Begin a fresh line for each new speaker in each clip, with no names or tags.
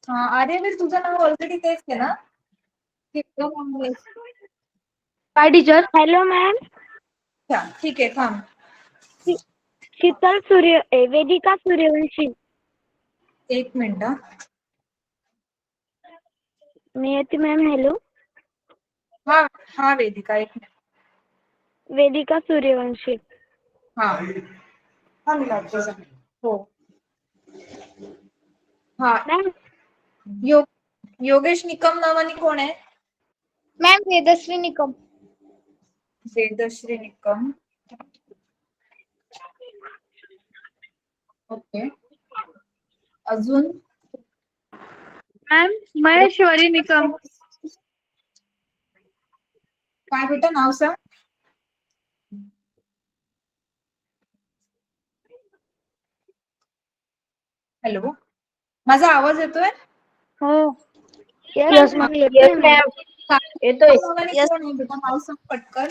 हा आर्यवीर, तुझं नाव ऑलरेडी तेच आहे ना?
काय टीचर?
Hello ma'am.
अच्छा ठीक आहे, थांब.
शीतल वेदिका सूर्यवंशी.
एक मिनिट.
नियती मॅम हॅलो.
हा हा वेदिका, एक मिनिट.
वेदिका सूर्यवंशी.
हा हा मी लावते. हो हा.
मॅम
योगेश निकम नावाने कोण आहे?
मॅम वेदश्री निकम.
वेदश्री निकम. ओके. अजून?
मॅम महेश्वरी निकम.
काय बेटा, नाव सांग. हॅलो, माझा आवाज येतोय?
हो.
Yes ma'am. येतोय मॅम.
येतोय.
कोण आहे बेटा, नाव सांग पटकन.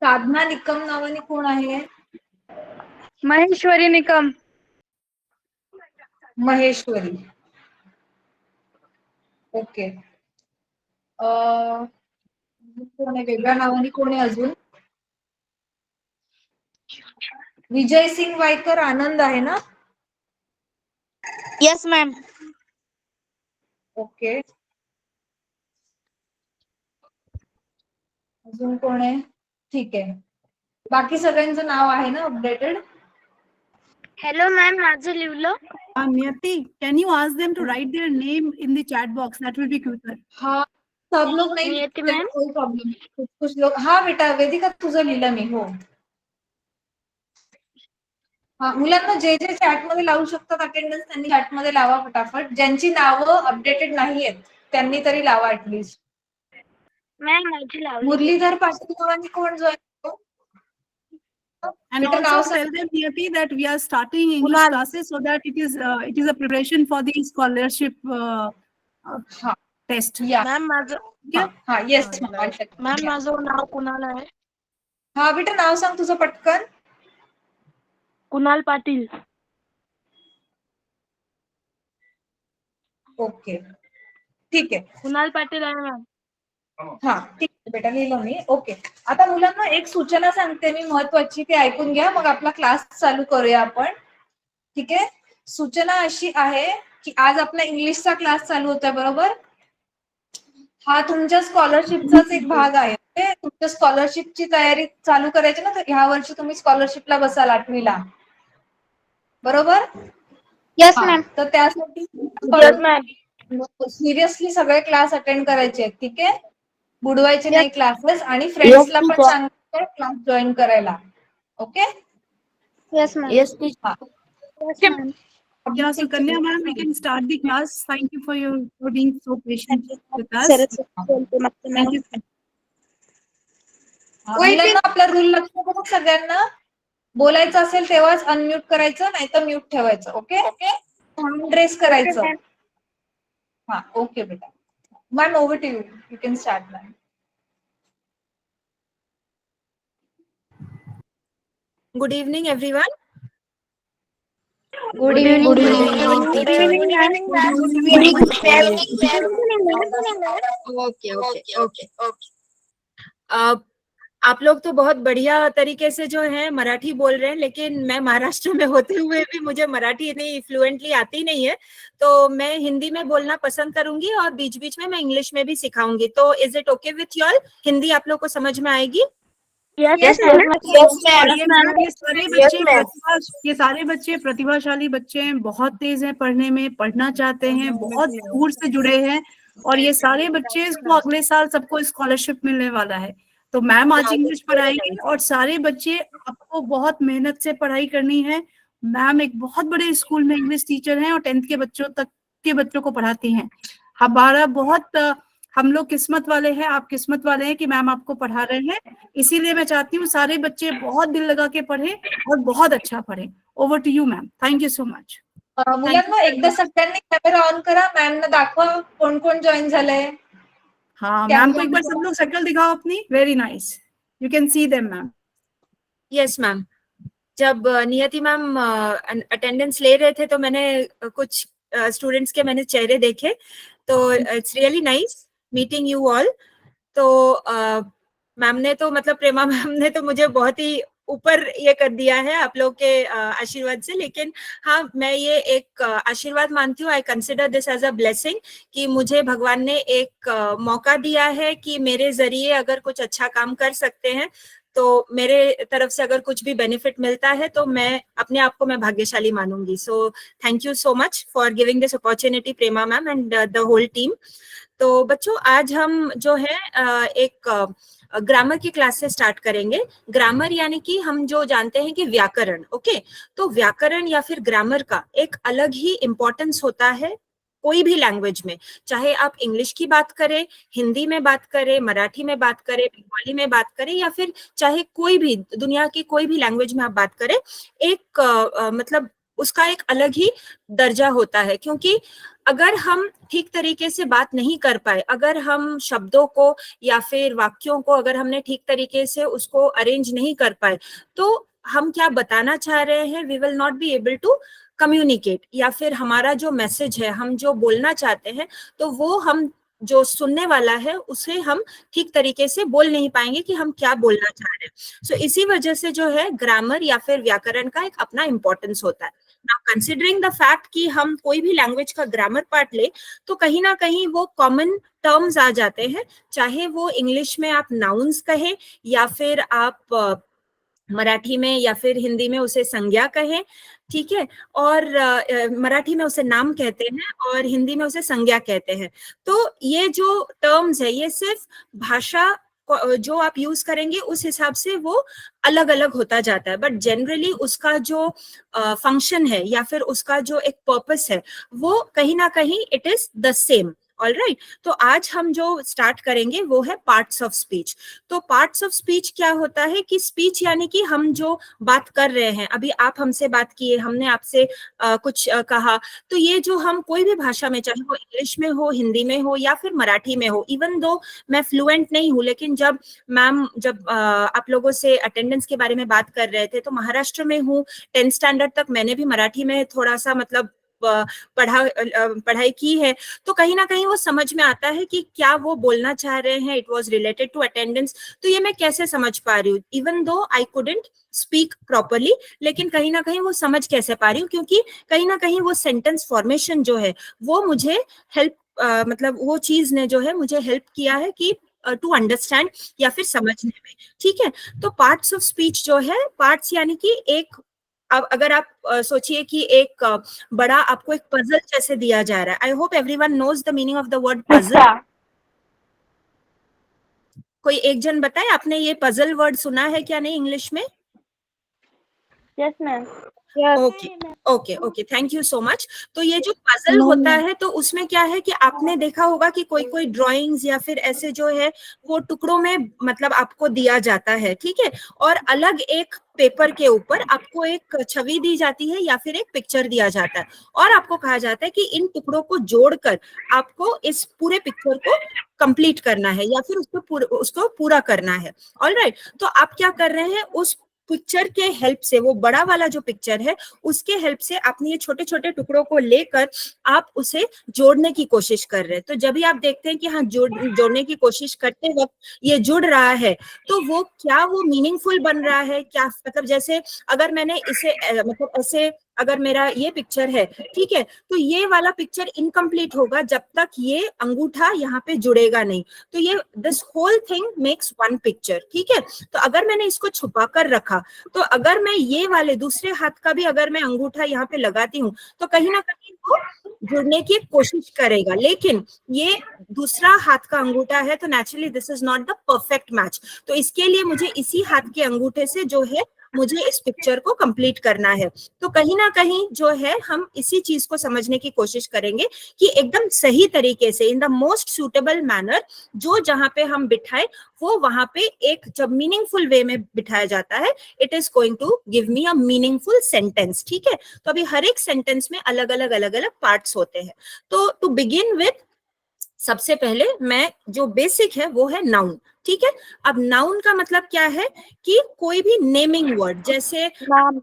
साधना निकम नावाने कोण आहे?
महेश्वरी निकम.
महेश्वरी. ओके. कोण आहे वेगळ्या नावाने, कोण आहे अजून? विजय सिंग वायकर आनंद आहे ना?
Yes ma'am.
ओके. अजून कोण आहे? ठीक आहे. बाकी सगळ्यांचं नाव आहे ना अपडेटेड?
हॅलो मॅम, माझं लिवलं.
Niyati, can you ask them to write their name in the chat box? That will be quicker.
हाँ सब लोग नहीं
नियति
लिखते,
मैम?
कोई प्रॉब्लम नहीं. कुछ लोग. हाँ बेटा वेदिका, तुझं लिहिलं मी. हो. हा, मुलांना जे जे चॅट मध्ये लावू शकतात अटेंडन्स, त्यांनी चॅट मध्ये लावा फटाफट. ज्यांची नावं अपडेटेड नाहीयेत त्यांनी तरी लावा ऍटलीस्ट.
मॅम माझी लावली.
मुरलीधर पाटील नावाने कोण join?
And also tell them, Niyati, that we are starting English classes so that it is a preparation for the scholarship test.
या.
मॅम माझं
हा येस.
मॅम माझं नाव कुणाल आहे.
हा बेटा, नाव सांग तुझं पटकन.
कुणाल पाटील.
ओके ठीक आहे.
कुणाल पाटील आहे मॅम.
हा ठीक आहे बेटा, लिहिलं मी. ओके. आता मुलांना एक सूचना सांगते मी महत्वाची, ते ऐकून घ्या, मग आपला क्लास चालू करूया आपण. ठीक आहे. सूचना अशी आहे की आज आपला इंग्लिशचा क्लास चालू होतोय, बरोबर? हा तुमच्या स्कॉलरशिपचाच एक भाग आहे. तुमच्या स्कॉलरशिपची तयारी चालू करायची ना, तर ह्या वर्षी तुम्ही स्कॉलरशिपला बसाल 8वीला, बरोबर?
Yes ma'am.
तर त्यासाठी सिरियसली सगळे क्लास अटेंड करायचे आहेत. ठीक आहे. बुडवायचे नाही क्लासेस, आणि फ्रेंड्सला पण सांगायचं क्लास जॉईन करायला. ओके.
Yes ma'am.
Yes,
हा.
Yes ma'am.
Yeah, so Kanya ma'am, we can start the class. Thank you for being so patient with us. Thank you.
मुलांना आपला रूल लक्षात करून सगळ्यांना बोलायचं असेल तेव्हाच अनम्यूट करायचं, नाही तर म्यूट ठेवायचं. ओके. हँड रेस करायचं. हा ओके बेटा. Ma'am over to you. You can start ma'am.
Good evening, everyone.
Good evening.
Good evening, Okay. आप लोग तो बहुत बढ़िया तरीके से जो है मराठी बोल रहे हैं, लेकिन मैं महाराष्ट्र में होते हुए भी मुझे मराठी इतनी फ्लुएंटली आती नहीं है, तो मैं हिंदी में बोलना पसंद करूंगी और बीच बीच में मैं इंग्लिश में भी सिखाऊंगी. तो is it okay with you all? Hindi आप लोग को समझ में आएगी?
यस
ये सारे बच्चे प्रतिभाशाली बच्चे हैं, बहुत तेज हैं पढ़ने में, पढ़ना चाहते हैं, बहुत दूर से जुड़े हैं, और ये सारे बच्चे को अगले साल सबको स्कॉलरशिप मिलने वाला है. तो मैम आज इंग्लिश पढ़ाएंगे और सारे बच्चे, आपको बहुत मेहनत से पढ़ाई करनी है. मैम एक बहुत बड़े स्कूल में इंग्लिश टीचर हैं और 10th के बच्चों तक के बच्चों को पढ़ाती हैं. हमारा बहुत, हम लोग किस्मत वाले हैं, आप किस्मत वाले हैं कि मैम आपको पढ़ा रहे हैं. इसीलिए मैं चाहती हूँ सारे बच्चे बहुत दिल लगा के पढ़ें और बहुत अच्छा पढ़ें. Over to you ma'am. Thank you so much.
मुलांना एकदा सगळ्यांनी कॅमेरा ऑन करा, मॅमना दाखवा कोण कोण जॉईन झालंय.
हाँ मैम को एक बार सब लोग शक्ल दिखाओ अपनी. Very nice. You can see them ma'am.
Yes ma'am. जब नियति मैम अटेंडेंस ले रहे थे तो मैंने कुछ स्टूडेंट्स के मैंने चेहरे देखे, तो it's really nice meeting you all. तो मैम ने तो मतलब प्रेमा मैम ने तो मुझे बहुत ही ऊपर ये कर दिया है आप लोग के आशीर्वाद से, लेकिन हाँ मैं ये एक आशीर्वाद मानती हूँ। I consider this as a blessing कि मुझे भगवान ने एक मौका दिया है कि मेरे जरिए अगर कुछ अच्छा काम कर सकते हैं तो मेरे तरफ से अगर कुछ भी बेनिफिट मिलता है तो मैं अपने आप को मैं भाग्यशाली मानूंगी। So thank you so much for giving this opportunity Prema ma'am and the whole team. तो बच्चों आज हम जो है एक ग्रामर की क्लास से स्टार्ट करेंगे। ग्रामर यानी कि हम जो जानते हैं कि व्याकरण, ओके। तो व्याकरण या फिर ग्रामर का एक अलग ही इम्पोर्टेंस होता है कोई भी लैंग्वेज में, चाहे आप इंग्लिश की बात करें, हिंदी में बात करें, मराठी में बात करें, बंगाली में बात करें, या फिर चाहे कोई भी दुनिया की कोई भी लैंग्वेज में आप बात करें, एक मतलब उसका एक अलग ही दर्जा होता है। क्योंकि अगर हम ठीक तरीके से बात नहीं कर पाए, अगर हम शब्दों को या फिर वाक्यों को अगर हमने ठीक तरीके से उसको अरेंज नहीं कर पाए, तो हम क्या बताना चाह रहे हैं, we will not be able to communicate, या फिर हमारा जो मैसेज है, हम जो बोलना चाहते हैं, तो वो हम जो सुनने वाला है उसे हम ठीक तरीके से बोल नहीं पाएंगे कि हम क्या बोलना चाह रहे हैं। सो इसी वजह से जो है ग्रामर या फिर व्याकरण का एक अपना इंपॉर्टेंस होता है। नाउ कंसिडरिंग द फैक्ट कि हम कोई भी लैंग्वेज का ग्रामर पार्ट ले तो कहीं ना कहीं वो कॉमन टर्म्स आ जाते हैं, चाहे वो इंग्लिश में आप नाउन्स कहें या फिर आप मराठी में या फिर हिंदी में उसे संज्ञा कहें, ठीक है, और मराठी में उसे नाम कहते हैं और हिंदी में उसे संज्ञा कहते हैं। तो ये जो टर्म्स है ये सिर्फ भाषा जो आप यूज करेंगे उस हिसाब से वो अलग अलग होता जाता है, बट जनरली उसका जो फंक्शन है या फिर उसका जो एक पर्पस है वो कहीं ना कहीं it is the same. All right, तो आज हम जो स्टार्ट करेंगे वो है पार्ट्स ऑफ स्पीच। तो पार्ट्स ऑफ स्पीच क्या होता है कि स्पीच यानी कि हम जो बात कर रहे हैं, अभी आप हमसे बात किए, हमने आपसे कुछ कहा, तो ये जो हम कोई भी भाषा में, चाहे वो इंग्लिश में हो, हिंदी में हो या फिर मराठी में हो, इवन दो मैं फ्लुएंट नहीं हूँ, लेकिन जब मैम आप लोगों से अटेंडेंस के बारे में बात कर रहे थे तो महाराष्ट्र में हूँ, 10th स्टैंडर्ड तक मैंने भी मराठी में थोड़ा सा मतलब पढ़ाई की है, तो कहीं ना कहीं वो समझ में आता है कि क्या वो बोलना चाह रहे हैं। It was related to attendance, तो ये मैं कैसे समझ पा रही हूँ, even though I couldn't speak properly, लेकिन कहीं ना कहीं वो समझ कैसे पा रही हूँ, क्योंकि कहीं ना कहीं वो सेंटेंस फॉर्मेशन जो है वो मुझे हेल्प मतलब वो चीज ने जो है मुझे हेल्प किया है कि टू अंडरस्टैंड या फिर समझने में, ठीक है। तो पार्ट्स ऑफ स्पीच जो है, पार्ट्स यानी कि एक, अब अगर आप सोचिए कि एक बड़ा आपको एक पजल जैसे दिया जा रहा है। I hope everyone knows the meaning of the word puzzle. कोई एक जन बताए आपने ये पजल वर्ड सुना है क्या नहीं इंग्लिश में?
Yes ma'am.
Okay, thank you so much. तो ये जो पजल होता है तो उसमें क्या है कि आपने देखा होगा कि कोई ड्राइंग्स या फिर ऐसे जो है वो टुकड़ों में मतलब आपको दिया जाता है, ठीक है, और अलग एक पेपर के ऊपर आपको एक छवि दी जाती है या फिर एक पिक्चर दिया जाता है, और आपको कहा जाता है कि इन टुकड़ों को जोड़कर आपको इस पूरे पिक्चर को कंप्लीट करना है या फिर उसको पूरा करना है। ऑलराइट, तो आप क्या कर रहे हैं, उस पिक्चर के हेल्प से, वो बड़ा वाला जो पिक्चर है उसके हेल्प से अपने ये छोटे छोटे टुकड़ों को लेकर आप उसे जोड़ने की कोशिश कर रहे हैं। तो जब भी आप देखते हैं कि हाँ जोड़ने की कोशिश करते वक्त ये जुड़ रहा है, तो वो क्या वो मीनिंगफुल बन रहा है क्या, मतलब जैसे अगर मैंने इसे मतलब ऐसे अगर मेरा ये पिक्चर है, ठीक है, तो ये वाला पिक्चर इनकम्प्लीट होगा जब तक ये अंगूठा यहाँ पे जुड़ेगा नहीं। तो ये this whole thing makes one picture, ठीक है। तो अगर मैंने इसको छुपा कर रखा, तो अगर मैं ये वाले दूसरे हाथ का भी अगर मैं अंगूठा यहाँ पे लगाती हूँ तो कहीं ना कहीं वो जुड़ने की कोशिश करेगा, लेकिन ये दूसरा हाथ का अंगूठा है तो naturally this is not the perfect match. तो इसके लिए मुझे इसी हाथ के अंगूठे से जो है मुझे इस पिक्चर को कंप्लीट करना है। तो कहीं ना कहीं जो है हम इसी चीज को समझने की कोशिश करेंगे कि एकदम सही तरीके से in the most suitable manner जो जहां पे हम बिठाए वो वहां पे एक जब मीनिंगफुल वे में बिठाया जाता है, it is going to give me a meaningful sentence, ठीक है। तो अभी हर एक सेंटेंस में अलग अलग पार्ट्स होते हैं। तो टू बिगिन विथ सबसे पहले मैं जो बेसिक है वो है नाउन, ठीक है। अब नाउन का मतलब क्या है कि कोई भी नेमिंग वर्ड, जैसे
नाम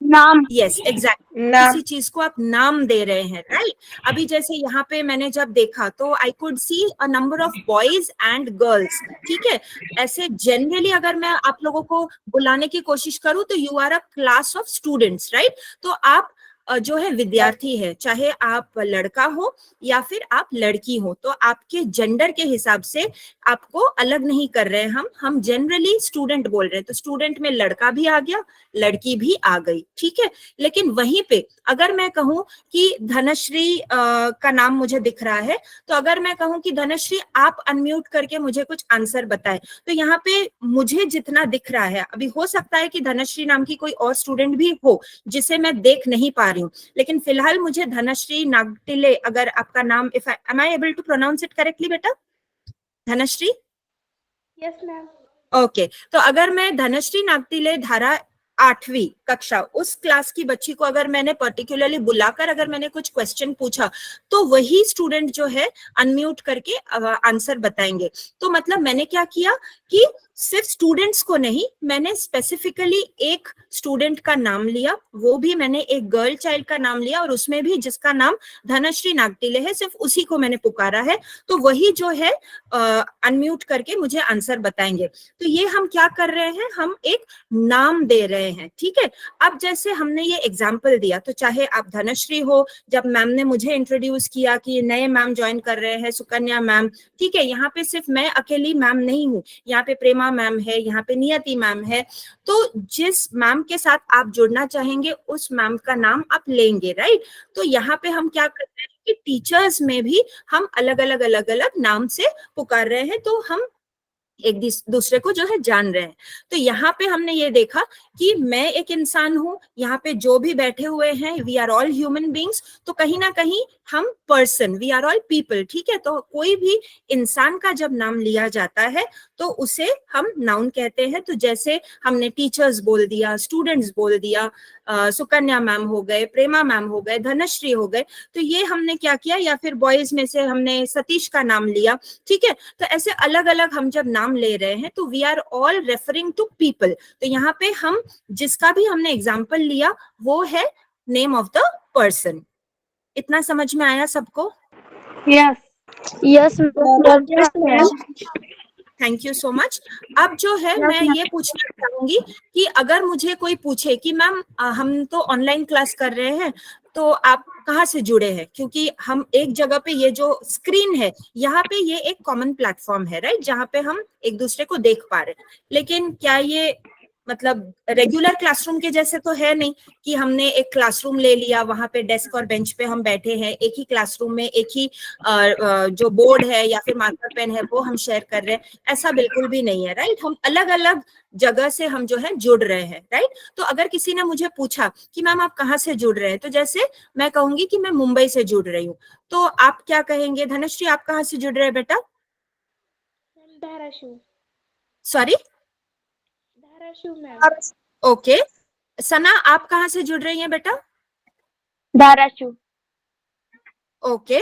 नाम
यस एग्जैक्टली, किसी चीज को आप नाम दे रहे हैं, राइट। अभी जैसे यहाँ पे मैंने जब देखा तो I could see a number of boys and girls, ठीक है। ऐसे जनरली अगर मैं आप लोगों को बुलाने की कोशिश करूं तो you are a class of students, right. तो आप जो है विद्यार्थी है, चाहे आप लड़का हो या फिर आप लड़की हो, तो आपके जेंडर के हिसाब से आपको अलग नहीं कर रहे हैं हम जनरली स्टूडेंट बोल रहे हैं। तो स्टूडेंट में लड़का भी आ गया, लड़की भी आ गई, ठीक है। लेकिन वहीं पे अगर मैं कहूं कि धनश्री का नाम मुझे दिख रहा है, तो अगर मैं कहूं कि धनश्री आप अनम्यूट करके मुझे कुछ आंसर बताएं, तो यहाँ पे मुझे जितना दिख रहा है, अभी हो सकता है कि धनश्री नाम की कोई और स्टूडेंट भी हो जिसे मैं देख नहीं पा रही हूँ, लेकिन फिलहाल मुझे धनश्री नागटिले, अगर आपका नाम, if am I able to pronounce it correctly बेटा, धनश्री?
Yes ma'am.
ओके, तो अगर मैं धनश्री नागटिले धारा 8वीं कक्षा उस क्लास की बच्ची को अगर मैंने पर्टिकुलरली बुलाकर अगर मैंने कुछ क्वेश्चन पूछा, तो वही स्टूडेंट जो है अनम्यूट करके आंसर बताएंगे। तो मतलब मैंने क्या किया कि सिर्फ स्टूडेंट्स को नहीं, मैंने स्पेसिफिकली एक स्टूडेंट का नाम लिया, वो भी मैंने एक गर्ल चाइल्ड का नाम लिया, और उसमें भी जिसका नाम धनश्री नागटिले है, सिर्फ उसी को मैंने पुकारा है। तो वही जो है अनम्यूट करके मुझे आंसर बताएंगे। तो ये हम क्या कर रहे हैं, हम एक नाम दे रहे हैं, ठीक है। अब जैसे हमने ये एग्जाम्पल दिया, तो चाहे आप धनश्री हो, जब मैम ने मुझे इंट्रोड्यूस किया कि नए मैम ज्वाइन कर रहे हैं, सुकन्या मैम, ठीक है। यहाँ पे सिर्फ मैं अकेली मैम नहीं हूँ, यहाँ पे प्रेमा मैम है, यहाँ पे नियति मैम है। तो जिस मैम के साथ आप जुड़ना चाहेंगे उस मैम का नाम आप लेंगे, राइट। तो यहाँ पे हम क्या कर रहे हैं कि टीचर्स में भी हम अलग अलग नाम से पुकार रहे हैं, तो हम एक दूसरे को जो है जान रहे हैं। तो यहाँ पे हमने ये देखा कि मैं एक इंसान हूं, यहाँ पे जो भी बैठे हुए हैं, we are all human beings. तो कहीं ना कहीं हम person, we are all people, ठीक है। तो कोई भी इंसान का जब नाम लिया जाता है तो उसे हम नाउन कहते हैं। तो जैसे हमने टीचर्स बोल दिया, स्टूडेंट्स बोल दिया, सुकन्या मैम हो गए, प्रेमा मैम हो गए, धनश्री हो गए, तो ये हमने क्या किया। या फिर बॉयज में से हमने सतीश का नाम लिया, ठीक है। तो ऐसे अलग अलग हम जब नाम ले रहे हैं तो we are all referring to people. तो यहाँ पे हम जिसका भी हमने एग्जाम्पल लिया वो है नेम ऑफ द पर्सन। इतना समझ में आया सबको?
Yes
yes ma'am.
Thank you so much. अब जो है मैं ये पूछना चाहूंगी कि अगर मुझे कोई पूछे कि मैम हम तो ऑनलाइन क्लास कर रहे हैं, तो आप कहाँ से जुड़े हैं, क्योंकि हम एक जगह पे, ये जो स्क्रीन है यहाँ पे, ये एक कॉमन प्लेटफॉर्म है, राइट, जहाँ पे हम एक दूसरे को देख पा रहे हैं। लेकिन क्या ये मतलब रेगुलर क्लासरूम के जैसे तो है नहीं कि हमने एक क्लासरूम ले लिया, वहां पे डेस्क और बेंच पे हम बैठे हैं, एक ही क्लासरूम में एक ही जो बोर्ड है या फिर मार्कर पेन है वो हम शेयर कर रहे हैं। ऐसा बिल्कुल भी नहीं है, राइट। हम अलग अलग जगह से हम जो है जुड़ रहे हैं, राइट। तो अगर किसी ने मुझे पूछा कि मैम आप कहाँ से जुड़ रहे हैं, तो जैसे मैं कहूंगी कि मैं मुंबई से जुड़ रही हूँ, तो आप क्या कहेंगे? धनश्री आप कहाँ से जुड़ रहे हैं बेटा?
Dharashiv.
Sorry,
Dharashiv ma'am.
Okay. Sana आप कहाँ से जुड़ रही हैं बेटा?
धाराशिव।
ओके,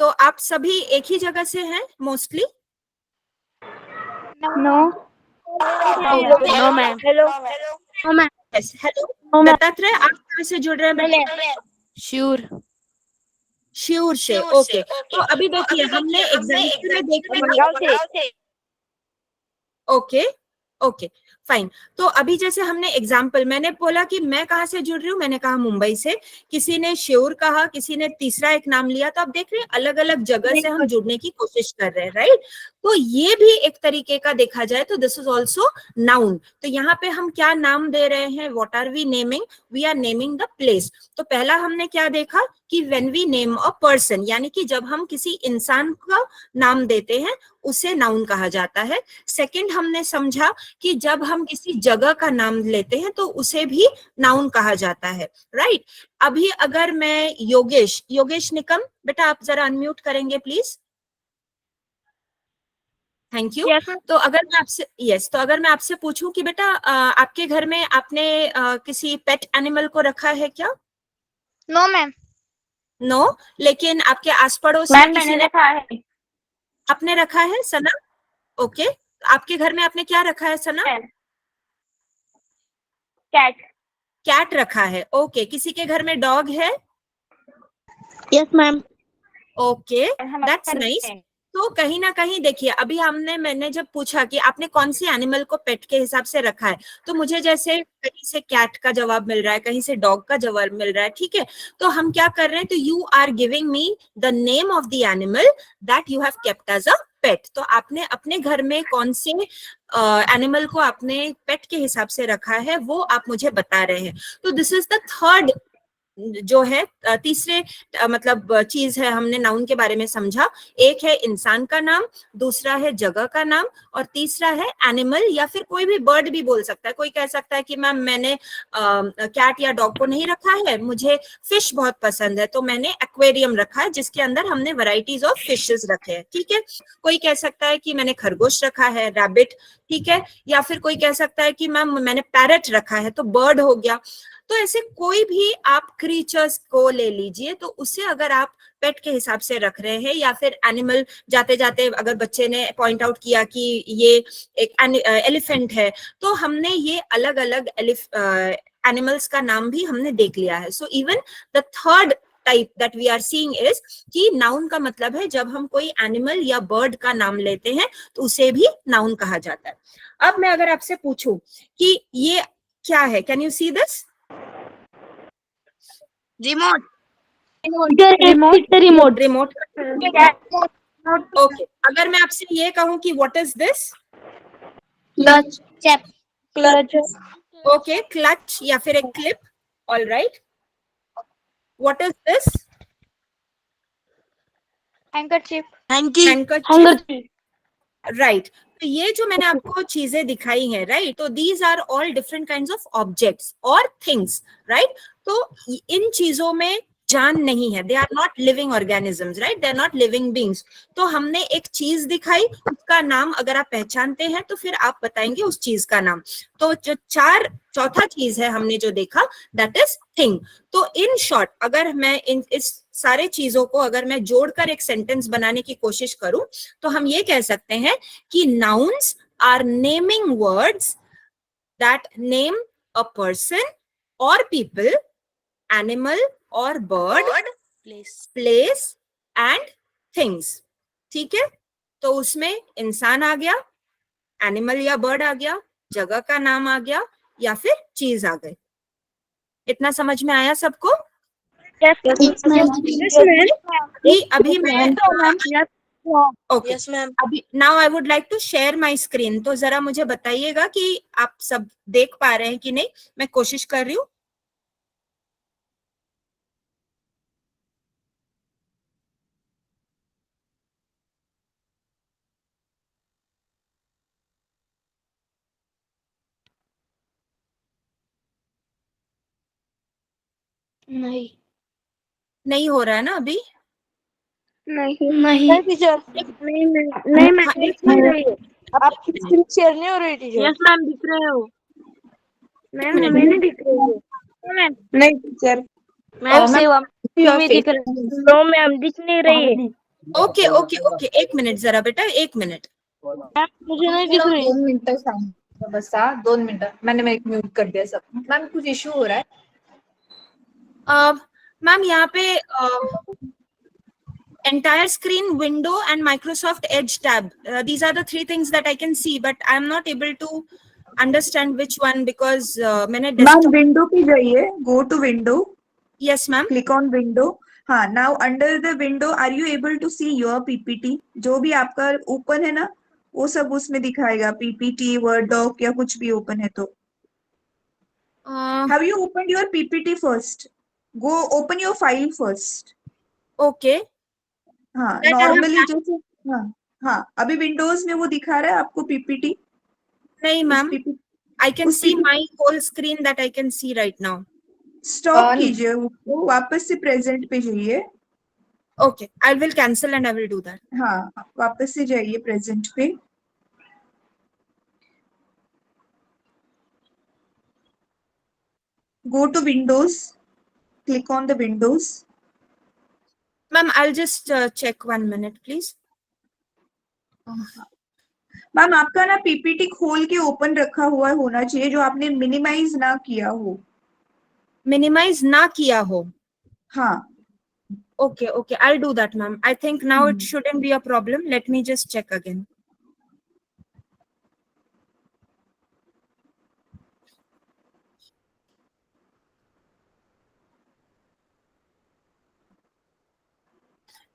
तो आप सभी एक ही जगह से हैं mostly?
No
no ma'am. Hello
no ma'am.
Yes, hello Dattatreya आप कहाँ से जुड़ रहे हैं बेटा?
श्योर
श्योर से, ओके। तो अभी देखिए हमने एग्जाम्पल में देखा, ओके ओके फाइन। तो अभी जैसे हमने एग्जाम्पल, मैंने बोला कि मैं कहाँ से जुड़ रही हूँ, मैंने कहा मुंबई से, किसी ने श्योर कहा, किसी ने तीसरा एक नाम लिया। तो आप देख रहे हैं अलग अलग जगह से हम जुड़ने की कोशिश कर रहे हैं, राइट। तो ये भी एक तरीके का देखा जाए तो दिस इज ऑल्सो नाउन। तो यहाँ पे हम क्या नाम दे रहे हैं, what are we naming? We are naming the place. तो पहला हमने क्या देखा कि when we name a person, यानी कि जब हम किसी इंसान का नाम देते हैं उसे नाउन कहा जाता है। सेकंड हमने समझा कि जब हम किसी जगह का नाम लेते हैं तो उसे भी नाउन कहा जाता है, राइट। अभी अगर मैं योगेश निकम, बेटा आप जरा अनम्यूट करेंगे प्लीज, थैंक यू। तो अगर मैं आपसे तो अगर मैं आपसे पूछूं कि बेटा आपके घर में आपने किसी पेट एनिमल को रखा है क्या?
No ma'am.
नो, लेकिन आपके आस पड़ोस में किसी ने
रखा है।
आपने रखा है? सना, ओके। आपके घर में आपने क्या रखा है सना?
कैट।
कैट रखा है, ओके। किसी के घर में डॉग है?
Yes, ma'am.
Okay, that's nice. तो कहीं ना कहीं देखिए, अभी मैंने जब पूछा कि आपने कौन सी एनिमल को पेट के हिसाब से रखा है, तो मुझे जैसे कहीं से कैट का जवाब मिल रहा है, कहीं से डॉग का जवाब मिल रहा है, ठीक है। तो हम क्या कर रहे हैं, तो you are giving me the name of the animal that you have kept as a pet. तो आपने अपने घर में कौन से एनिमल को आपने पेट के हिसाब से रखा है, वो आप मुझे बता रहे हैं। तो दिस इज द थर्ड जो है, तीसरे मतलब चीज है, हमने नाउन के बारे में समझा। एक है इंसान का नाम, दूसरा है जगह का नाम, और तीसरा है एनिमल या फिर कोई भी बर्ड भी बोल सकता है। कोई कह सकता है कि मैम मैंने कैट या डॉग को नहीं रखा है, मुझे फिश बहुत पसंद है, तो मैंने एक्वेरियम रखा है जिसके अंदर हमने वैरायटीज ऑफ फिशेस रखे हैं, ठीक है। कोई कह सकता है कि मैंने खरगोश रखा है, रैबिट, ठीक है। या फिर कोई कह सकता है कि मैम मैंने पैरट रखा है, तो बर्ड हो गया। तो ऐसे कोई भी आप क्रीचर्स को ले लीजिए, तो उसे अगर आप पेट के हिसाब से रख रहे हैं, या फिर एनिमल, जाते जाते अगर बच्चे ने पॉइंट आउट किया कि ये एक एलिफेंट है, तो हमने ये अलग अलग एनिमल्स का नाम भी हमने देख लिया है। So even the third type that we are seeing is कि नाउन का मतलब है जब हम कोई एनिमल या बर्ड का नाम लेते हैं तो उसे भी नाउन कहा जाता है। अब मैं अगर आपसे पूछूं कि ये क्या है, can you see this?
Remote.
Remote.
Remote. Okay, अगर मैं आपसे ये कहूं कि what is this?
Clutch. Chap.
Clutch.
Okay, clutch या फिर एक clip, all right. What is this?
Handkerchief. Hanky.
Handkerchief, right. तो ये जो मैंने आपको चीजें दिखाई हैं, राइट, तो these are all different kinds of objects और थिंग्स, राइट। तो इन चीजों में जान नहीं है, they are not living organisms, right, they are not living beings. तो हमने एक चीज दिखाई, उसका नाम अगर आप पहचानते हैं तो फिर आप बताएंगे उस चीज का नाम। तो जो चौथा चीज है हमने जो देखा, दैट इज थिंग। तो इन शॉर्ट अगर मैं इस सारे चीजों को अगर मैं जोड़कर एक सेंटेंस बनाने की कोशिश करूं, तो हम ये कह सकते हैं कि nouns are naming words that name a person or people, animal or bird, place and things, ठीक है। तो उसमें इंसान आ गया, एनिमल या बर्ड आ गया, जगह का नाम आ गया, या फिर चीज आ गई। इतना समझ में आया सबको? अभी मैं ओके, अभी now I would like to share my screen. तो जरा मुझे बताइएगा कि आप सब देख पा रहे हैं कि नहीं, मैं कोशिश कर रही हूँ। नहीं हो रहा है ना अभी?
नहीं
टीचर.
नहीं मैम दिख नहीं रही है।
आपकी स्क्रीन शेयर नहीं हो रही टीचर.
यस मैम दिख रहे हो मैम, हमें नहीं दिख रही है।
नहीं टीचर.
मैम सेवा में दिख रही है। नो मैम दिख नहीं रही है।
ओके ओके ओके, एक मिनट जरा बेटा, एक मिनट।
मुझे नहीं दिख रही.
2 मिनटं सांग बस, 2 मिनटं. मैंने एक म्यूट कर दिया सब. मैम कुछ इश्यू हो रहा है?
मैम यहाँ पे entire screen, window and Microsoft Edge tab, these are the three things that I can see, but I am not able to understand which one because मैंने
मैम विंडो पे जाइए, go to window,
yes ma'am,
click on window. हाँ, now under the window are you able to see your PPT? जो भी आपका open है ना, वो सब उसमें दिखाएगा, पीपीटी, वर्ड डॉक या कुछ भी ओपन है तो। Have you open your PPT first? Go open your file first.
Okay.
हाँ, नॉर्मली जैसे, हाँ अभी विंडोज में वो दिखा रहा है आपको पीपीटी?
नहीं ma'am, I can see my whole screen that I can see right now.
Stop कीजिए, वो वापस से प्रेजेंट पे जाइए।
Okay, I will cancel and I will do that.
हाँ, वापस से जाइए प्रेजेंट पे। Go to Windows, click on the Windows.
Ma'am, I'll just check 1 minute, please.
Ma'am आपका ना पीपीटी खोल के ओपन रखा हुआ होना चाहिए, जो आपने मिनिमाइज ना किया हो।
मिनिमाइज ना किया हो।
हाँ
Okay, okay, I'll do that, ma'am. I think now it shouldn't be a problem. Let me just check again.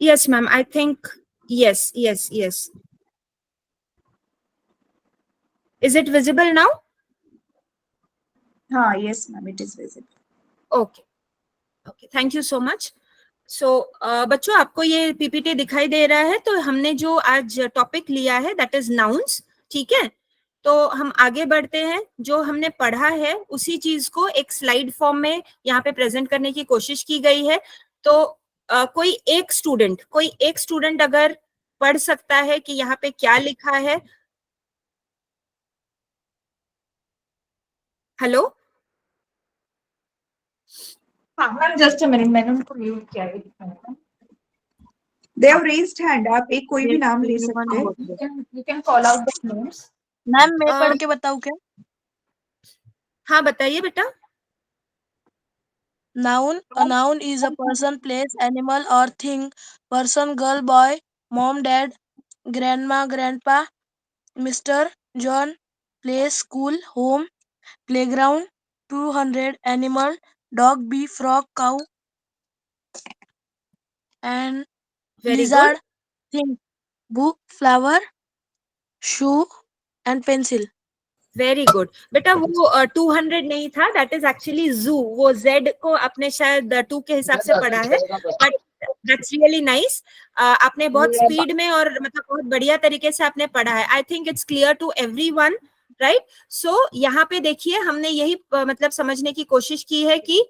Yes, ma'am. I think yes, yes, yes. Is it visible now?
हाँ, yes ma'am, it is visible.
Okay, okay. Thank you so much. So, बच्चों आपको ये PPT दिखाई दे रहा है, तो हमने जो आज टॉपिक लिया है that is nouns, ठीक है? तो हम आगे बढ़ते हैं, जो हमने पढ़ा है उसी चीज को एक स्लाइड फॉर्म में यहाँ पे प्रेजेंट करने की कोशिश की गई है। तो कोई एक स्टूडेंट अगर पढ़ सकता है कि यहाँ पे क्या लिखा है। हेलो,
हाँ मैम, जस्ट अ मिनट, मैंने उनको म्यूट किया है।
They have raised hand. आप एक कोई भी नाम ले सकते हैं।
You can call out the names.
Ma'am मैं पढ़ के बताऊँ क्या?
हाँ बताइए बेटा।
Noun. A noun is a person, place, animal or thing. Person, girl, boy, mom, dad, grandma, grandpa, Mr. John. Place, school, home, playground, 200, animal, dog, bee, frog, cow, and
Very
lizard,
good.
thing, book, flower, shoe, and pencil.
Very good बेटा। वो 200 नहीं था, that is actually जू। वो Z को आपने शायद 2 के हिसाब से पढ़ा है, बट दैट्स रियली नाइस। आपने बहुत स्पीड में और मतलब बहुत बढ़िया तरीके से आपने पढ़ा है। I think it's clear to everyone, right? So यहाँ पे देखिए, हमने यही मतलब समझने की कोशिश की है कि